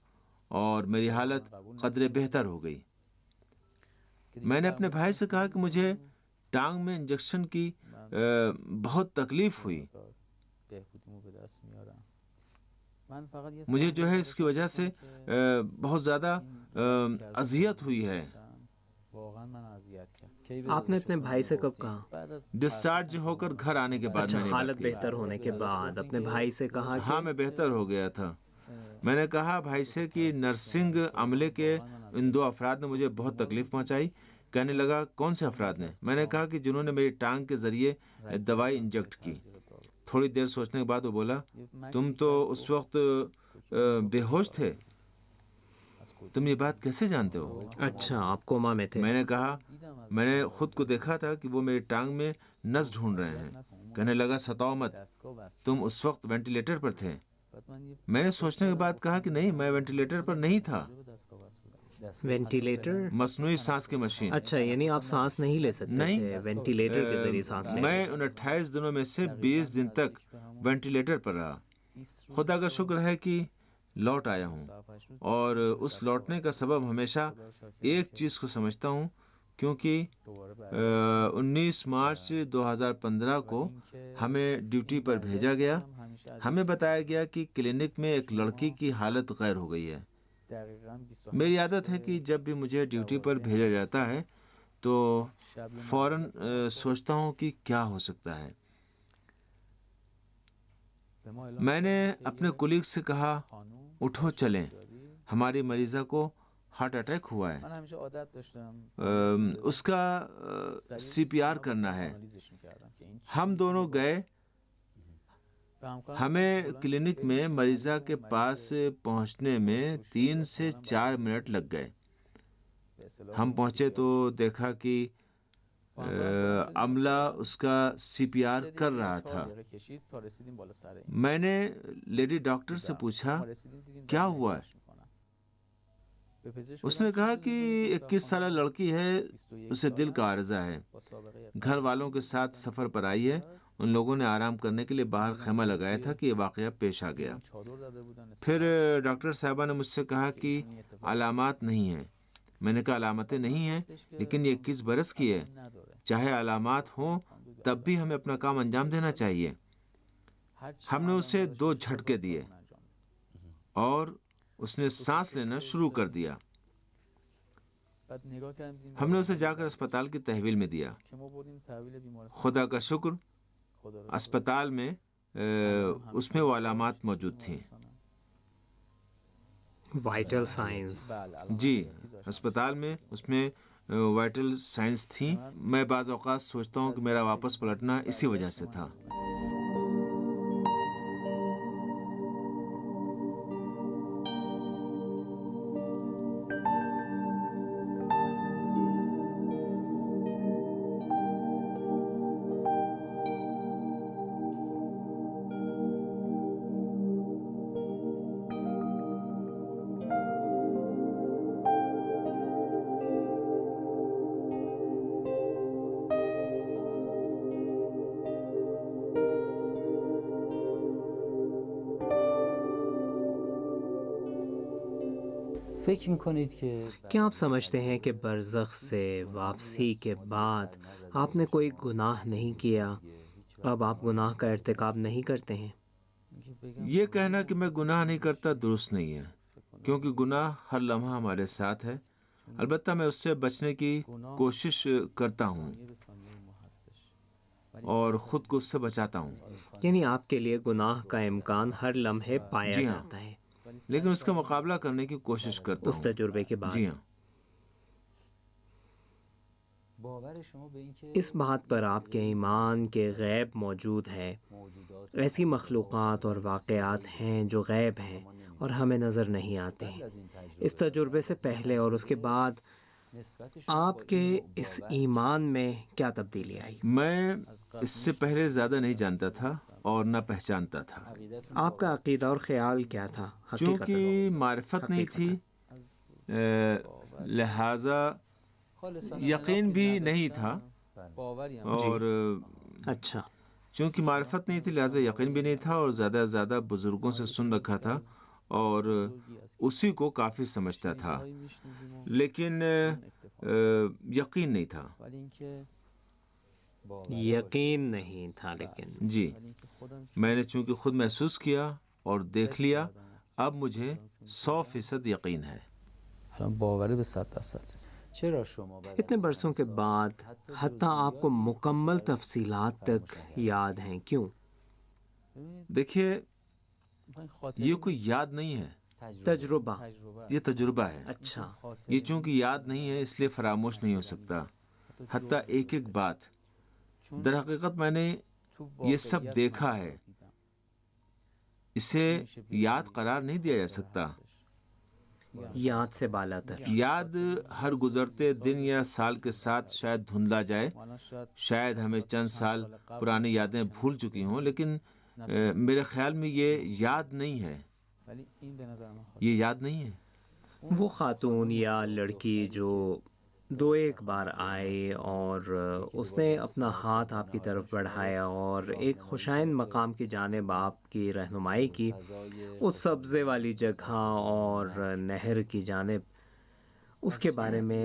اور میری حالت قدرے بہتر ہو گئی. میں نے اپنے بھائی سے کہا کہ مجھے ٹانگ میں انجیکشن کی بہت تکلیف ہوئی. مجھے جو ہے اس کی وجہ سے بہت زیادہ اذیت ہوئی ہے. آپ نے اپنے بھائی سے کب کہا؟ ڈسچارج ہو کر گھر آنے کے بعد اچھا، میں نے حالت بہتر ہونے کے بعد اپنے بھائی سے کہا ہاں کہ میں بہتر ہو گیا تھا. میں نے کہا بھائی سے کہ نرسنگ عملے کے ان 2 افراد نے مجھے بہت تکلیف پہنچائی. کہنے لگا کون سے افراد نے؟ میں نے کہا کہ جنہوں نے میری ٹانگ کے ذریعے دوائی انجیکٹ کی. تھوڑی دیر سوچنے کے بعد وہ بولا تم تو اس وقت بے ہوش تھے. تم یہ بات کیسے جانتے ہو؟ اچھا، آپ کوما میں تھے. میں نے کہا میں نے خود کو دیکھا تھا کہ وہ میری ٹانگ میں نس ڈھونڈ رہے ہیں. کہنے لگا ستاؤ مت، تم اس وقت وینٹیلیٹر پر تھے. میں نے سوچنے کے بعد کہا کہ نہیں، میں وینٹیلیٹر پر نہیں تھا. وینٹیلیٹر؟ مصنوعی سانس کی مشین. اچھا، یعنی آپ سانس نہیں لے سکتے نہیں، تھے، وینٹیلیٹر کے ذریعے سانس لے. میں ان 28 دنوں میں سے 20 دن تک وینٹیلیٹر پر رہا. خدا کا شکر ہے کہ لوٹ آیا ہوں اور اس لوٹنے کا سبب ہمیشہ ایک چیز کو سمجھتا ہوں کیونکہ 19 مارچ 2015 کو ہمیں ڈیوٹی پر بھیجا گیا. ہمیں بتایا گیا کہ کلینک میں ایک لڑکی کی حالت غیر ہو گئی ہے. میری عادت ہے کہ جب بھی مجھے ڈیوٹی پر بھیجا جاتا ہے تو فوراً سوچتا ہوں کہ کیا ہو سکتا ہے. میں نے اپنے کولیگ سے کہا اٹھو چلیں، ہماری مریضہ کو ہارٹ اٹیک ہوا ہے، اس کا CPR کرنا ہے. ہم دونوں گئے. ہمیں کلینک میں مریضہ کے پاس پہنچنے میں 3 سے 4 منٹ لگ گئے. ہم پہنچے تو دیکھا کہ عملہ اس کا CPR کر رہا تھا. میں نے لیڈی ڈاکٹر سے پوچھا کیا ہوا ہے؟ اس نے کہا کہ 21 سالہ لڑکی ہے، اسے دل کا عارضہ ہے، گھر والوں کے ساتھ سفر پر آئی ہے. ان لوگوں نے آرام کرنے کے لیے باہر خیمہ لگایا تھا کہ یہ واقعہ پیش آ گیا. پھر ڈاکٹر صاحبہ نے مجھ سے کہا کہ علامات نہیں ہیں. میں نے کہا علامتیں نہیں ہیں لیکن یہ 21 برس کی ہے، چاہے علامات ہوں تب بھی ہمیں اپنا کام انجام دینا چاہیے. ہم نے اسے 2 جھٹکے دیے اور اس نے سانس لینا شروع کر دیا. بعد نگاه کردیم دیدیم ہم نے اسے جا کر اسپتال کی تحویل میں دیا. که ما بردیم تحویل بیمارستان. خدا کا شکر خدا رو اسپتال میں اس میں وہ علامات موجود تھیں. Vital science. جی اسپتال میں اس میں وائٹل سائنس تھیں. میں بعض اوقات سوچتا ہوں کہ میرا واپس پلٹنا اسی وجہ سے تھا. فکر میکنید که کیا آپ سمجھتے ہیں کہ برزخ سے واپسی کے بعد آپ نے کوئی گناہ نہیں کیا، اب آپ گناہ کا ارتکاب نہیں کرتے ہیں؟ یہ کہنا کہ میں گناہ نہیں کرتا درست نہیں ہے، کیونکہ گناہ ہر لمحہ ہمارے ساتھ ہے. البتہ میں اس سے بچنے کی کوشش کرتا ہوں اور خود کو اس سے بچاتا ہوں. یعنی آپ کے لیے گناہ کا امکان ہر لمحے پایا جی ہاں. جاتا ہے لیکن اس کا مقابلہ کرنے کی کوشش کرتا اس ہوں. تجربے کے بعد. جی ہاں. باور شما به این که اس بات پر آپ کے ایمان کے غیب موجود ہے. ایسی مخلوقات اور واقعات ہیں جو غیب ہیں اور ہمیں نظر نہیں آتے ہیں. اس تجربے سے پہلے اور اس کے بعد آپ کے اس ایمان میں کیا تبدیلی آئی؟ میں اس سے پہلے زیادہ نہیں جانتا تھا اور نہ پہچانتا تھا. آپ کا عقیدہ اور خیال کیا تھا؟ چونکہ معرفت نہیں تھی لہٰذا یقین بھی نہیں تھا، باوری هم اور اچھا. چونکہ معرفت نہیں تھی لہٰذا یقین بھی نہیں تھا، اور زیادہ سے زیادہ بزرگوں سے سن رکھا تھا اور اسی کو کافی سمجھتا تھا، لیکن یقین نہیں تھا. ولی اینکه یقین نہیں تھا لیکن. جی ولی اینکه خودم میں نے چونکہ خود محسوس کیا اور دیکھ لیا، اب مجھے 100% یقین ہے. الان باوری به 100%. چرا شما بعد اتنے برسوں کے بعد حتیٰ آپ کو مکمل تفصیلات تک یاد ہیں، کیوں؟ دیکھیے من خاطر یہ کوئی یاد نہیں ہے، تجربہ. تجربه یہ تجربہ ہے. اچھا. یہ چونکہ یاد نہیں ہے اس لیے فراموش نہیں ہو سکتا. حتیٰ ایک ایک بات. در حقیقت میں نے یہ سب دیکھا ہے، اسے یاد قرار نہیں دیا جا سکتا. یاد سے بالا تر. یاد ہر گزرتے دن یا سال کے ساتھ شاید دھندلا جائے، الان شاید شاید ہمیں چند سال پرانی یادیں بھول چکی ہوں، لیکن میرے خیال میں یہ یاد نہیں ہے. ولی این به نظر من یہ یاد نہیں ہے. وہ خاتون یا لڑکی جو دو ایک بار آئی اور اس نے اپنا ہاتھ آپ کی طرف بڑھایا اور ایک خوشائند مقام کی جانب آپ کی رہنمائی کی، اس سبزے والی جگہ اور نہر کی جانب، اس کے بارے میں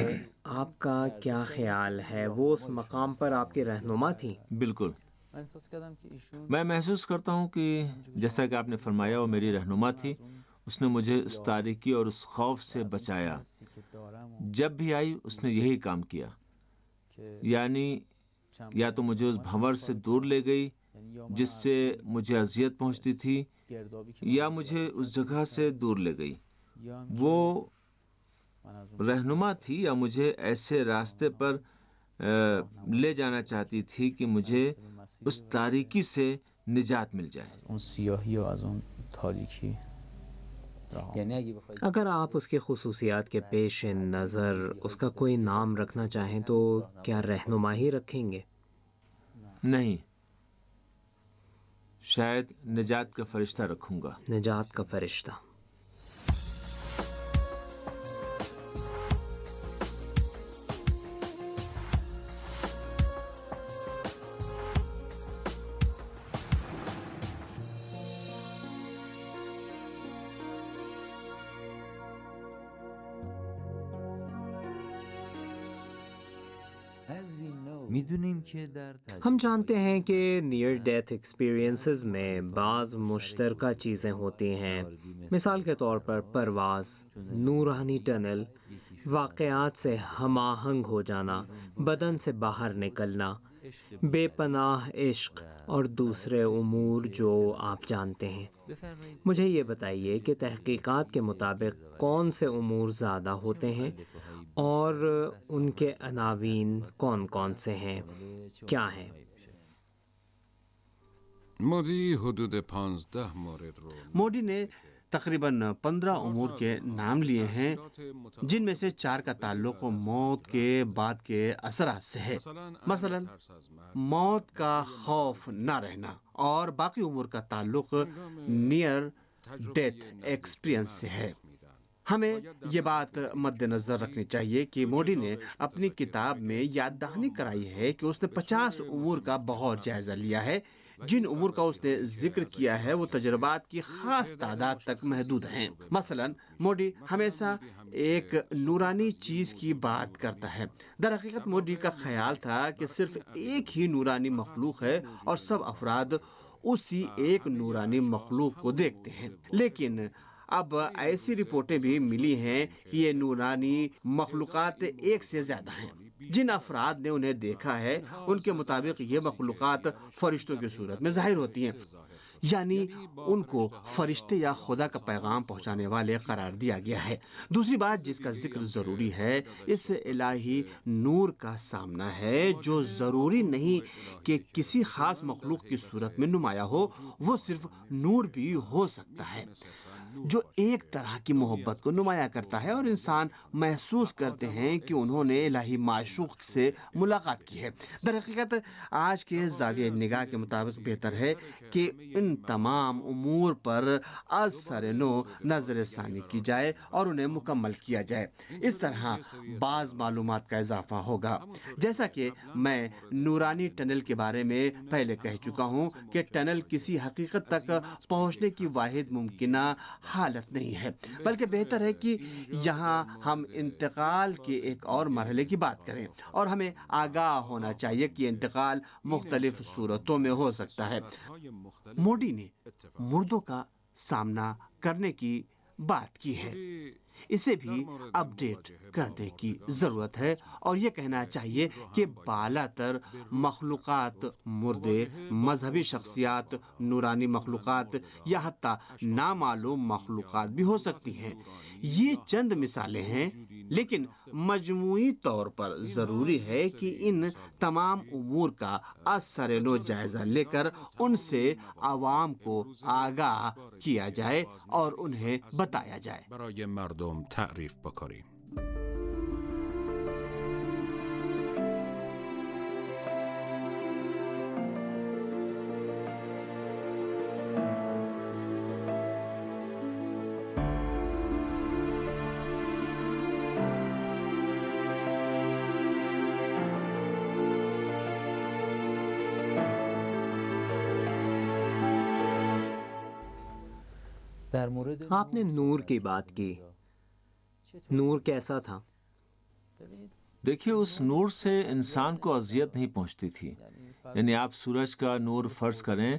آپ کا کیا خیال ہے؟ وہ اس مقام پر آپ کی رہنما تھی؟ بالکل. من احساس کردم که ایشون میں محسوس کرتا ہوں کہ جیسا کہ آپ نے فرمایا وہ میری رہنما تھی. اس نے مجھے اس تاریکی اور اس خوف سے بچایا. حسی که دارم و جب بھی آئی اس نے یہی کام کیا، که یعنی یا تو مجھے اس بھنور سے دور لے گئی یعنی یا من جس سے مجھے اذیت پہنچتی تھی، گردابی که یا مجھے اس جگہ سے دور لے گئی. یا هم که وہ من از اون رہنما تھی یا مجھے ایسے راستے پر لے جانا چاہتی تھی کہ مجھے اس تاریکی سے نجات مل جائے. اون سیاهی و از اون تاریکی رها یعنی اگه بخواید اگر آپ اس کی خصوصیات کے پیش نظر اس کا کوئی نام رکھنا چاہیں تو کیا رہنما ہی رکھیں گے؟ نہیں، شاید نجات کا فرشتہ رکھوں گا. نجات کا فرشتہ. میدونیم که در ہم جانتے ہیں کہ نیئر ڈیتھ ایکسپیرینسز میں بعض مشترکہ چیزیں ہوتی ہیں، مثال کے طور پر پرواز، نورانی ٹنل، واقعات سے ہم آہنگ ہو جانا، بدن سے باہر نکلنا، بے پناہ عشق اور دوسرے امور جو آپ جانتے ہیں۔ مجھے یہ بتائیے کہ تحقیقات کے مطابق کون سے امور زیادہ ہوتے ہیں اور ان کے عناوین کون کون سے ہیں، کیا ہیں؟ مودی حدود 15 مورد رو مودی نے تقریباً 15 امور کے نام لیے ہیں، جن میں سے 4 کا تعلق موت کے بعد کے اثرات سے ہے، مثلا موت کا خوف نہ رہنا، اور باقی امور کا تعلق نیئر ڈیتھ ایکسپیرینس سے ہے۔ ہمیں یہ بات مد نظر رکھنی چاہیے کہ مودی نے اپنی کتاب میں یاد دہانی کرائی ہے کہ اس نے 50 امور کا بہت جائزہ لیا ہے۔ جن امور کا اس نے ذکر کیا ہے وہ تجربات کی خاص تعداد تک محدود ہیں۔ مثلا مودی ہمیشہ ایک نورانی چیز کی بات کرتا ہے۔ در حقیقت مودی کا خیال تھا کہ صرف ایک ہی نورانی مخلوق ہے اور سب افراد اسی ایک نورانی مخلوق کو دیکھتے ہیں، لیکن اب ایسی رپورٹیں بھی ملی ہیں کہ یہ نورانی مخلوقات ایک سے زیادہ ہیں۔ جن افراد نے انہیں دیکھا ہے ان کے مطابق یہ مخلوقات فرشتوں کی صورت میں ظاہر ہوتی ہیں، یعنی ان کو فرشتے یا خدا کا پیغام پہنچانے والے قرار دیا گیا ہے۔ دوسری بات جس کا ذکر ضروری ہے، اس الہی نور کا سامنا ہے جو ضروری نہیں کہ کسی خاص مخلوق کی صورت میں نمایاں ہو، وہ صرف نور بھی ہو سکتا ہے جو ایک طرح کی محبت کو نمایاں کرتا ہے، اور انسان محسوس کرتے ہیں کہ انہوں نے الہی معشوق سے ملاقات کی ہے۔ در حقیقت آج کے زاویہ نگاہ کے مطابق بہتر ہے کہ ان تمام امور پر از سر نو نظر ثانی کی جائے اور انہیں مکمل کیا جائے۔ اس طرح بعض معلومات کا اضافہ ہوگا، جیسا کہ میں نورانی ٹنل کے بارے میں پہلے کہہ چکا ہوں کہ ٹنل کسی حقیقت تک پہنچنے کی واحد ممکنہ حالت نہیں ہے، بلکہ بہتر ہے کہ یہاں ہم انتقال کے ایک اور مرحلے کی بات کریں، اور ہمیں آگاہ ہونا چاہیے کہ انتقال مختلف صورتوں میں ہو سکتا ہے۔ مودی نے مردوں کا سامنا کرنے کی بات کی ہے، اسے بھی اپڈیٹ کرنے کی ضرورت ہے، اور یہ کہنا چاہیے کہ بالا تر مخلوقات مردے، مذہبی شخصیات، نورانی مخلوقات یا حتیٰ نامعلوم مخلوقات بھی ہو سکتی ہیں۔ یہ چند مثالیں ہیں، لیکن مجموعی طور پر ضروری ہے کہ ان تمام امور کا از سر نو جائزہ لے کر ان سے عوام کو آگاہ کیا جائے اور انہیں بتایا جائے۔ برای مردم تعریف بکنیم. آپ نے نور کی بات کی، نور کیسا تھا؟ دیکھیے، اس نور سے انسان کو اذیت نہیں پہنچتی تھی، یعنی آپ سورج کا نور فرض کریں،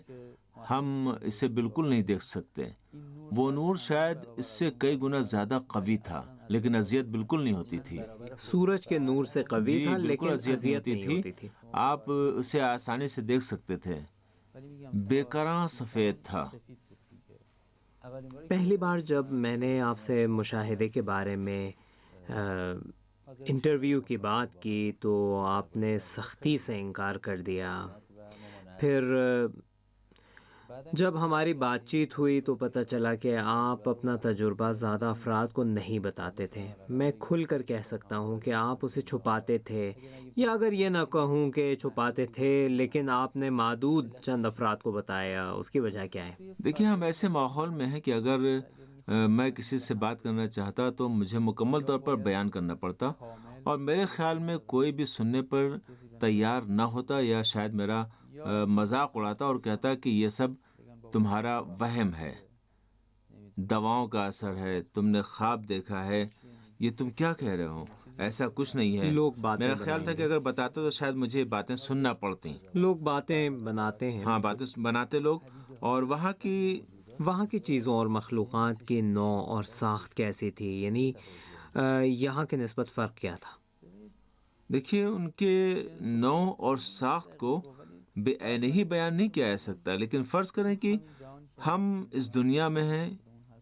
ہم اسے بالکل نہیں دیکھ سکتے، وہ نور شاید اس سے کئی گنا زیادہ قوی تھا، لیکن اذیت بالکل نہیں ہوتی تھی۔ سورج کے نور سے قوی تھا لیکن اذیت نہیں ہوتی تھی، آپ اسے آسانی سے دیکھ سکتے تھے، بے کراں سفید تھا۔ پہلی بار جب میں نے آپ سے مشاہدے کے بارے میں انٹرویو کی بات کی تو آپ نے سختی سے انکار کر دیا، پھر جب ہماری بات چیت ہوئی تو پتہ چلا کہ آپ اپنا تجربہ زیادہ افراد کو نہیں بتاتے تھے۔ میں کھل کر کہہ سکتا ہوں کہ آپ اسے چھپاتے تھے، یا اگر یہ نہ کہوں کہ چھپاتے تھے لیکن آپ نے معدود چند افراد کو بتایا، اس کی وجہ کیا ہے؟ دیکھیے، ہم ایسے ماحول میں ہیں کہ اگر میں کسی سے بات کرنا چاہتا تو مجھے مکمل طور پر بیان کرنا پڑتا، اور میرے خیال میں کوئی بھی سننے پر تیار نہ ہوتا، یا شاید میرا مذاق اڑاتا اور کہتا کہ یہ سب تمہارا وہم ہے، دواؤں کا اثر ہے، تم نے خواب دیکھا ہے، یہ تم کیا کہہ رہے ہو؟ ایسا کچھ نہیں ہے. لوگ باتیں میرا خیال تھا کہ اگر بتاتے تو شاید مجھے یہ باتیں سننا پڑتی. لوگ باتیں بناتے ہیں. ہاں باتیں بناتے لوگ. اور وہاں کی چیزوں اور مخلوقات کی نوع اور ساخت کیسی تھی، یعنی یہاں کے نسبت فرق کیا تھا؟ دیکھیے ان کے نوع اور ساخت کو بے عین ہی بیان نہیں کیا جا سکتا، لیکن فرض کریں کہ ہم اس دنیا میں ہیں،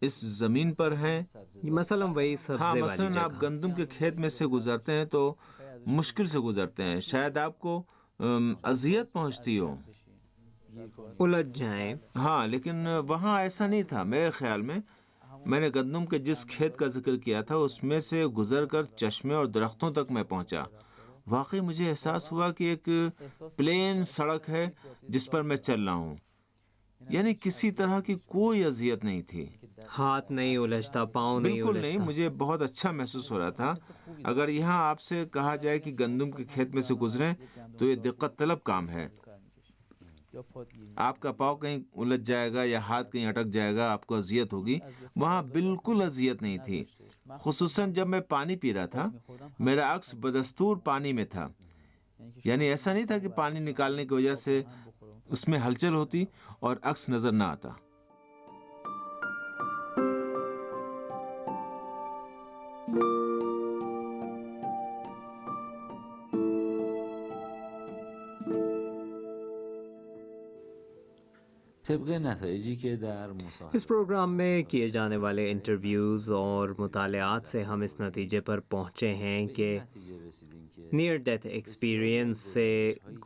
اس زمین پر ہیں. مثلا وہی ہاں سبزے والی مثلا آپ جگہ، گندم کے کھیت میں سے گزرتے ہیں تو مشکل سے گزرتے ہیں، شاید آپ کو اذیت پہنچتی ہو. الجھ جائیں. ہاں لیکن وہاں ایسا نہیں تھا. میرے خیال میں نے گندم کے جس کھیت کا ذکر کیا تھا اس میں سے گزر کر چشمے اور درختوں تک میں پہنچا. واقعی مجھے احساس ہوا کہ ایک پلین سڑک ہے جس پر میں چل رہا ہوں، یعنی کسی طرح کی کوئی اذیت نہیں تھی. ہاتھ نہیں الجھتا، پاؤں نہیں بالکل نہیں. الجھتا. مجھے بہت اچھا محسوس ہو رہا تھا. اگر یہاں آپ سے کہا جائے کہ گندم کے کھیت میں سے گزریں تو یہ دقت طلب کام ہے. آپ کا پاؤں کہیں الجھ جائے گا یا ہاتھ کہیں اٹک جائے گا، آپ کو اذیت ہوگی. وہاں بالکل اذیت نہیں تھی. خصوصاً جب میں پانی پی رہا تھا، میرا عکس بدستور پانی میں تھا. یعنی ایسا نہیں تھا کہ پانی نکالنے کی وجہ سے اس میں ہلچل ہوتی اور عکس نظر نہ آتا. طبق نتایجی که در مصاحبه اس پروگرام میں کیے جانے والے انٹرویوز اور مطالعات سے ہم اس نتیجے پر پہنچے ہیں کہ نیئر ڈیتھ ایکسپیرینس سے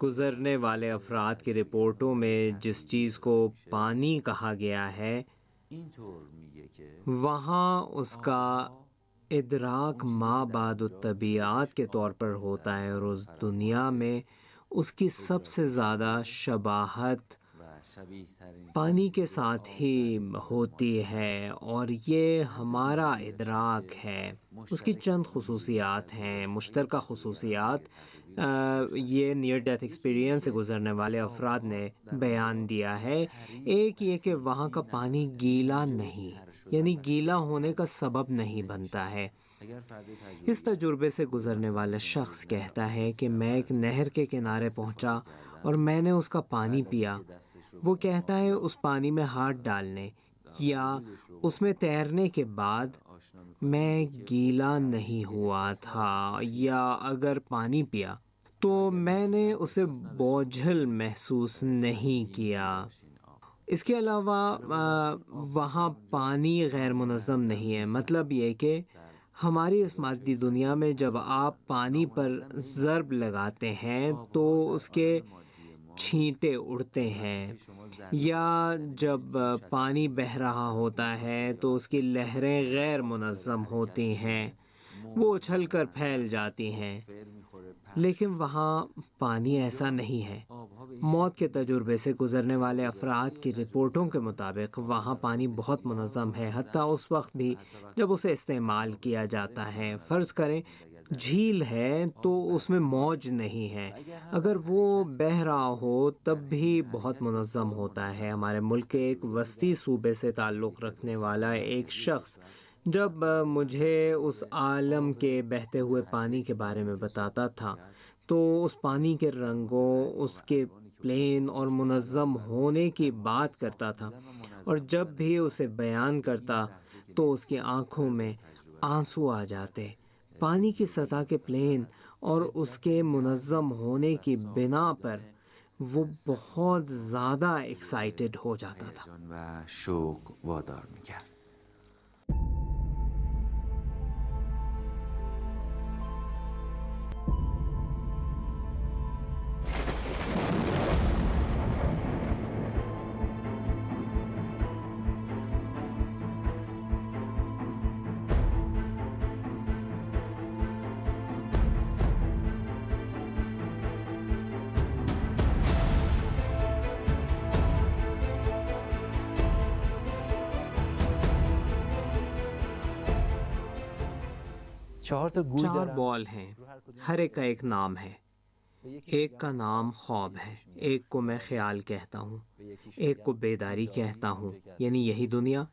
گزرنے والے افراد کی رپورٹوں میں جس چیز کو پانی کہا گیا ہے اینطور میگه که وہاں اس کا ادراک ما بعد الطبیعات کے طور پر ہوتا ہے، اور اس دنیا میں اس کی سب سے زیادہ شباہت و شبیه ترین پانی کے ساتھ ہی ہوتی ہے، اور یہ ہمارا ادراک ہے. اس کی چند خصوصیات ہیں، مشترکہ خصوصیات یہ نیئر ڈیتھ ایکسپیرینس سے گزرنے والے افراد نے بیان دیا ہے. ایک یہ کہ وہاں کا پانی گیلا نہیں، یعنی گیلا ہونے کا سبب نہیں بنتا ہے. اگر فرد تجربه اس تجربے سے گزرنے والا شخص کہتا ہے کہ میں ایک نہر کے کنارے پہنچا اور میں نے اس کا پانی پیا. وہ کہتا ہے اس پانی میں ہاتھ ڈالنے یا اس میں تیرنے کے بعد میں گیلا نہیں ہوا تھا، یا اگر پانی پیا تو میں نے اسے بوجھل محسوس نہیں کیا. اس کے علاوہ وہاں پانی غیر منظم نہیں ہے. مطلب یہ کہ ہماری اس مادی دنیا میں جب آپ پانی پر ضرب لگاتے ہیں تو اس کے چھینٹے اڑتے ہیں، یا جب پانی بہہ رہا ہوتا ہے تو اس کی لہریں غیر منظم ہوتی ہیں، وہ اچھل کر پھیل جاتی ہیں. لیکن وہاں پانی ایسا نہیں ہے. موت کے تجربے سے گزرنے والے افراد کی رپورٹوں کے مطابق وہاں پانی بہت منظم ہے، حتیٰ اس وقت بھی جب اسے استعمال کیا جاتا ہے. فرض کریں جھیل ہے تو اس میں موج نہیں ہے، اگر وہ بہہ رہا ہو تب بھی بہت منظم ہوتا ہے. ہمارے ملک کے ایک وسطی صوبے سے تعلق رکھنے والا ایک شخص جب مجھے اس عالم کے بہتے ہوئے پانی کے بارے میں بتاتا تھا تو اس پانی کے رنگوں، اس کے پلین اور منظم ہونے کی بات کرتا تھا، اور جب بھی اسے بیان کرتا تو اس کی آنکھوں میں آنسو آ جاتے. پانی کی سطح کے پلین اور اس کے منظم ہونے کی بنا پر وہ بہت زیادہ ایکسائٹڈ ہو جاتا تھا. و شوق وادار میکرد. چار بال ہیں، ہر ایک کا ایک نام ہے. ایک کا نام خواب ہے، ایک کو میں خیال کہتا ہوں، ایک کو بیداری کہتا ہوں یعنی یہی دنیا،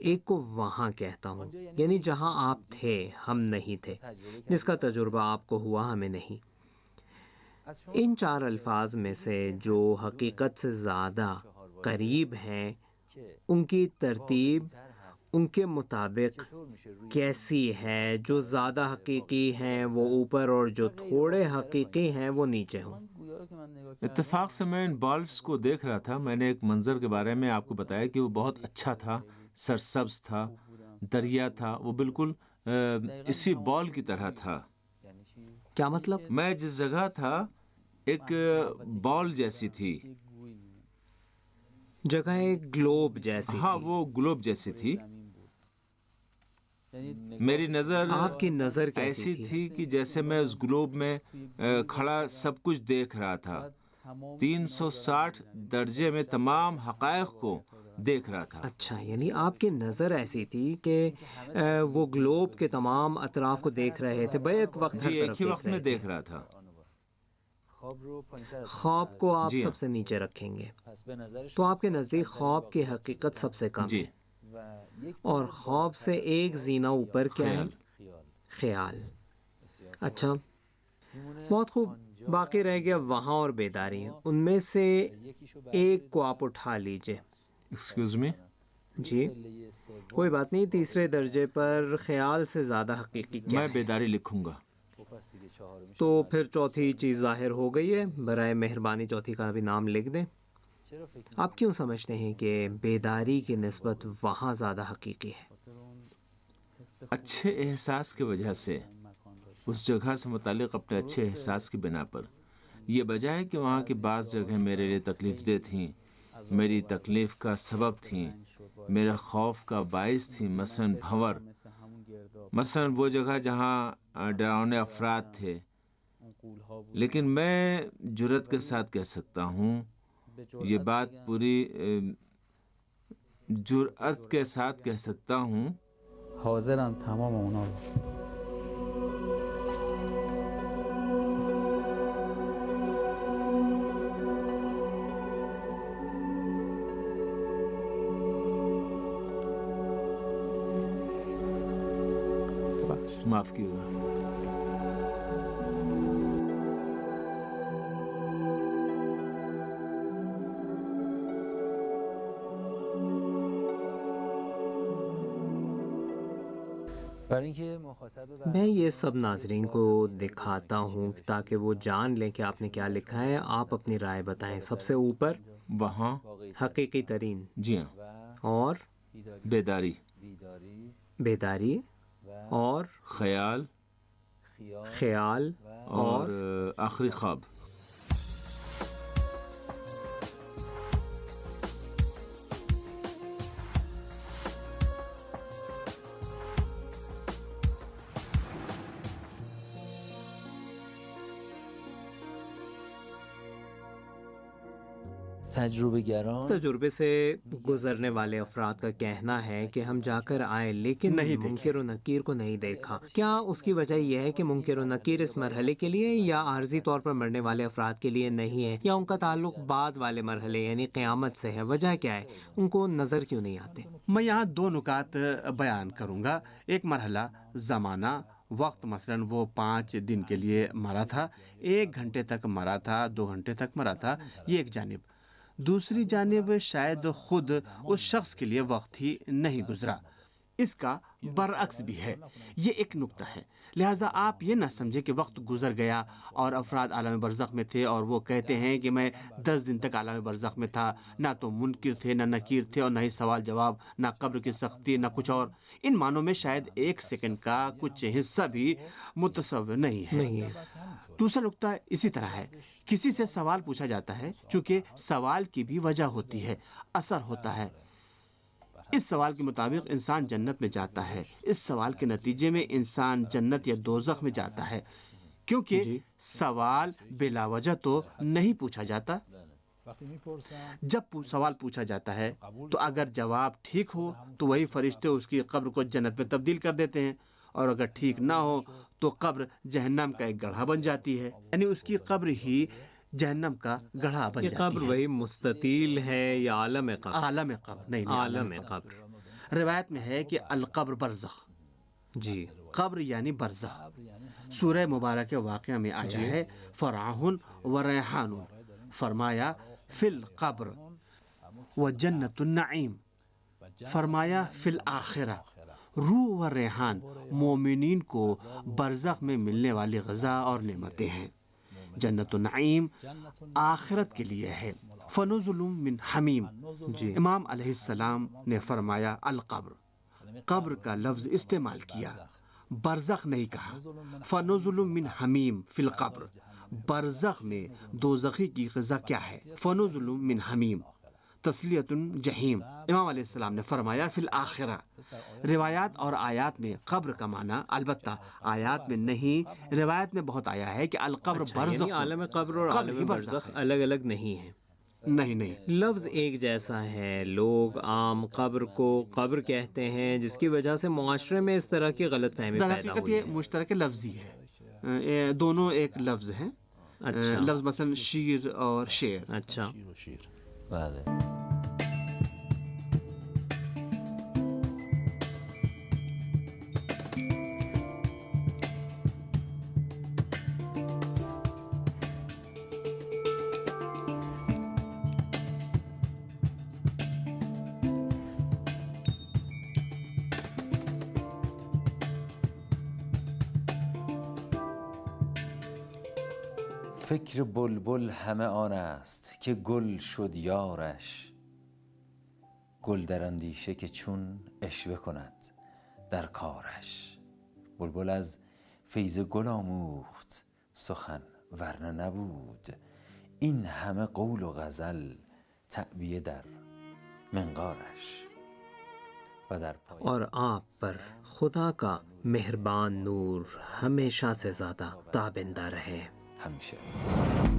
ایک کو وہاں کہتا ہوں یعنی جہاں آپ تھے ہم نہیں تھے، جس کا تجربہ آپ کو ہوا ہمیں نہیں۔ ان 4 الفاظ میں سے جو حقیقت سے زیادہ قریب ہیں ان کی ترتیب ان کے مطابق کیسی ہے؟ جو زیادہ حقیقی ہیں وہ اوپر اور جو تھوڑے حقیقی ہیں وہ نیچے ہوں۔ اتفاق سے میں ان بالز کو دیکھ رہا تھا۔ میں نے ایک منظر کے بارے میں آپ کو بتایا کہ وہ بہت اچھا تھا، سرسبز تھا، دریا تھا، وہ بالکل اسی بال کی طرح تھا۔ کیا مطلب؟ میں جس جگہ تھا ایک بال جیسی تھی، جگہ ایک گلوب جیسی ہاں تھی۔ وہ گلوب جیسی تھی۔ میری نظر آپ کی نظر کیسی ایسی تھی؟ تھی کہ جیسے میں اس گلوب میں کھڑا سب کچھ دیکھ رہا تھا، 360 درجے میں تمام حقائق کو دیکھ رہا تھا۔ اچھا، یعنی آپ کی نظر ایسی تھی کہ وہ گلوب کے تمام اطراف کو دیکھ رہے تھے، بیک وقت ہر جی، طرف ایک ہی وقت میں رہے تھے۔ دیکھ رہا تھا۔ خواب کو آپ جی ہاں۔ سب سے نیچے رکھیں گے تو آپ کے نزدیک خواب کی حقیقت سب سے کم جی، ہے، اور خواب سے ایک زینہ اوپر کیا ہے؟ خیال۔ اچھا، بہت خوب، باقی رہ گیا وہاں اور بیداری۔ ان میں سے ایک کو آپ اٹھا لیجئے۔ ایکسکیوز می، جی کوئی بات نہیں، تیسرے درجے پر خیال سے زیادہ حقیقی کیا میں ہے؟ بیداری لکھوں گا۔ تو پھر چوتھی چیز ظاہر ہو گئی ہے، برائے مہربانی چوتھی کا بھی نام لکھ دیں۔ آپ کیوں سمجھتے ہیں کہ بیداری کی نسبت وہاں زیادہ حقیقی ہے؟ اچھے احساس کی وجہ سے، اس جگہ سے متعلق اپنے اچھے احساس کی بنا پر، یہ وجہ ہے کہ وہاں کی بعض جگہیں میرے لیے تکلیف دہ تھیں، میری تکلیف کا سبب تھیں، میرے خوف کا باعث تھیں، مثلاً بھنور، مثلاً وہ جگہ جہاں ڈراؤنے افراد تھے۔ لیکن میں جرأت کے ساتھ کہہ سکتا ہوں، یہ بات پوری جرأت کے ساتھ کہہ سکتا ہوں حاضرم تمام اونا رو معاف کیے گا۔ میں یہ سب ناظرین کو دکھاتا ہوں تاکہ وہ جان لیں کہ آپ نے کیا لکھا ہے۔ آپ اپنی رائے بتائیں۔ سب سے اوپر وہاں، حقیقی ترین، جی ہاں، اور بیداری، بیداری، اور خیال، خیال، اور آخری خواب۔ تجربے سے گزرنے والے افراد کا کہنا ہے کہ ہم جا کر آئے لیکن منکر و نکیر کو نہیں دیکھا۔ کیا اس کی وجہ یہ ہے کہ منکر و نکیر اس مرحلے کے لیے یا عارضی طور پر مرنے والے افراد کے لیے نہیں ہے، یا ان کا تعلق بعد والے مرحلے یعنی قیامت سے ہے؟ وجہ کیا ہے؟ ان کو نظر کیوں نہیں آتے؟ میں یہاں 2 نکات بیان کروں گا۔ ایک مرحلہ زمانہ، وقت، مثلا وہ 5 دن کے لیے مرا تھا، 1 گھنٹے تک مرا تھا، 2 گھنٹے تک مرا تھا، یہ ایک جانب۔ دوسری جانب شاید خود اس شخص کے لیے وقت ہی نہیں گزرا، اس کا برعکس بھی ہے۔ یہ ایک نکتہ ہے، لہٰذا آپ یہ نہ سمجھیں کہ وقت گزر گیا اور افراد عالم برزخ میں تھے اور وہ کہتے ہیں کہ میں 10 دن تک عالم برزخ میں تھا، نہ تو منکر تھے، نہ نکیر تھے، اور نہ ہی سوال جواب، نہ قبر کی سختی، نہ کچھ اور۔ ان معنوں میں شاید 1 سیکنڈ کا کچھ حصہ بھی متصور نہیں ہے۔ دوسرا نکتہ اسی طرح ہے، کسی سے سوال پوچھا جاتا ہے، چونکہ سوال کی بھی وجہ ہوتی ہے، اثر ہوتا ہے۔ اس سوال کے مطابق انسان جنت میں جاتا ہے، اس سوال کے نتیجے میں انسان جنت یا دوزخ میں جاتا ہے، کیونکہ سوال بلا وجہ تو نہیں پوچھا جاتا۔ جب سوال پوچھا جاتا ہے تو اگر جواب ٹھیک ہو تو وہی فرشتے اس کی قبر کو جنت میں تبدیل کر دیتے ہیں، اور اگر ٹھیک نہ ہو تو قبر جہنم کا ایک گڑھا بن جاتی ہے، یعنی اس کی قبر ہی جہنم کا گڑھا بن یہ جاتی قبر ہے۔ وہی مستطیل ہے یا عالم قبر؟ عالم قبر، نہیں عالم قبر۔ روایت میں ہے کہ القبر برزخ، جی، قبر یعنی برزخ۔ سورہ مبارکہ واقعہ میں آیا ہے فراہن و ریحان، فرمایا فی القبر و جنت النعیم، فرمایا فی الآخرہ۔ روح و ریحان مومنین کو برزخ میں ملنے والی غذا اور نعمتیں ہیں، جنت النعیم آخرت کے لیے ہے۔ فنزل من حمیم، جی، امام علیہ السلام نے فرمایا القبر، قبر کا لفظ استعمال کیا، برزخ نہیں کہا۔ فنزل من حمیم فی القبر، برزخ میں دوزخی کی غذا کیا ہے؟ فنزل من حمیم تسلیۃ جہیم، امام علیہ السلام نے فرمایا فی الآخرہ۔ روایات اور آیات میں قبر کا معنی، البتہ آیات میں نہیں، روایت میں بہت آیا ہے کہ القبر برزخ، یعنی عالم قبر اور قبر ہی عالم برزخ برزخ ہے۔ الگ الگ نہیں ہیں، نہیں، لفظ ایک جیسا ہے۔ لوگ عام قبر کو قبر کہتے ہیں، جس کی وجہ سے معاشرے میں اس طرح کی غلط فہمی در پیدا حقیقت ہوئی یہ ہے۔ مشترک لفظی ہے، دونوں ایک لفظ ہیں۔ اچھا، لفظ مثلا شیر اور شیر۔ اچھا، بله. فکر بلبل همه آن است که گل شد یارش، گل در اندیشه که چون عشوه کند در کارش. بلبل از فیض گل آموخت سخن، ورنه نبود این همه قول و غزل تعبیه در منقارش. و در پای اور آپ پر خدا کا مہربان نور ہمیشہ سے زیادہ تابندہ رہے۔ همیشه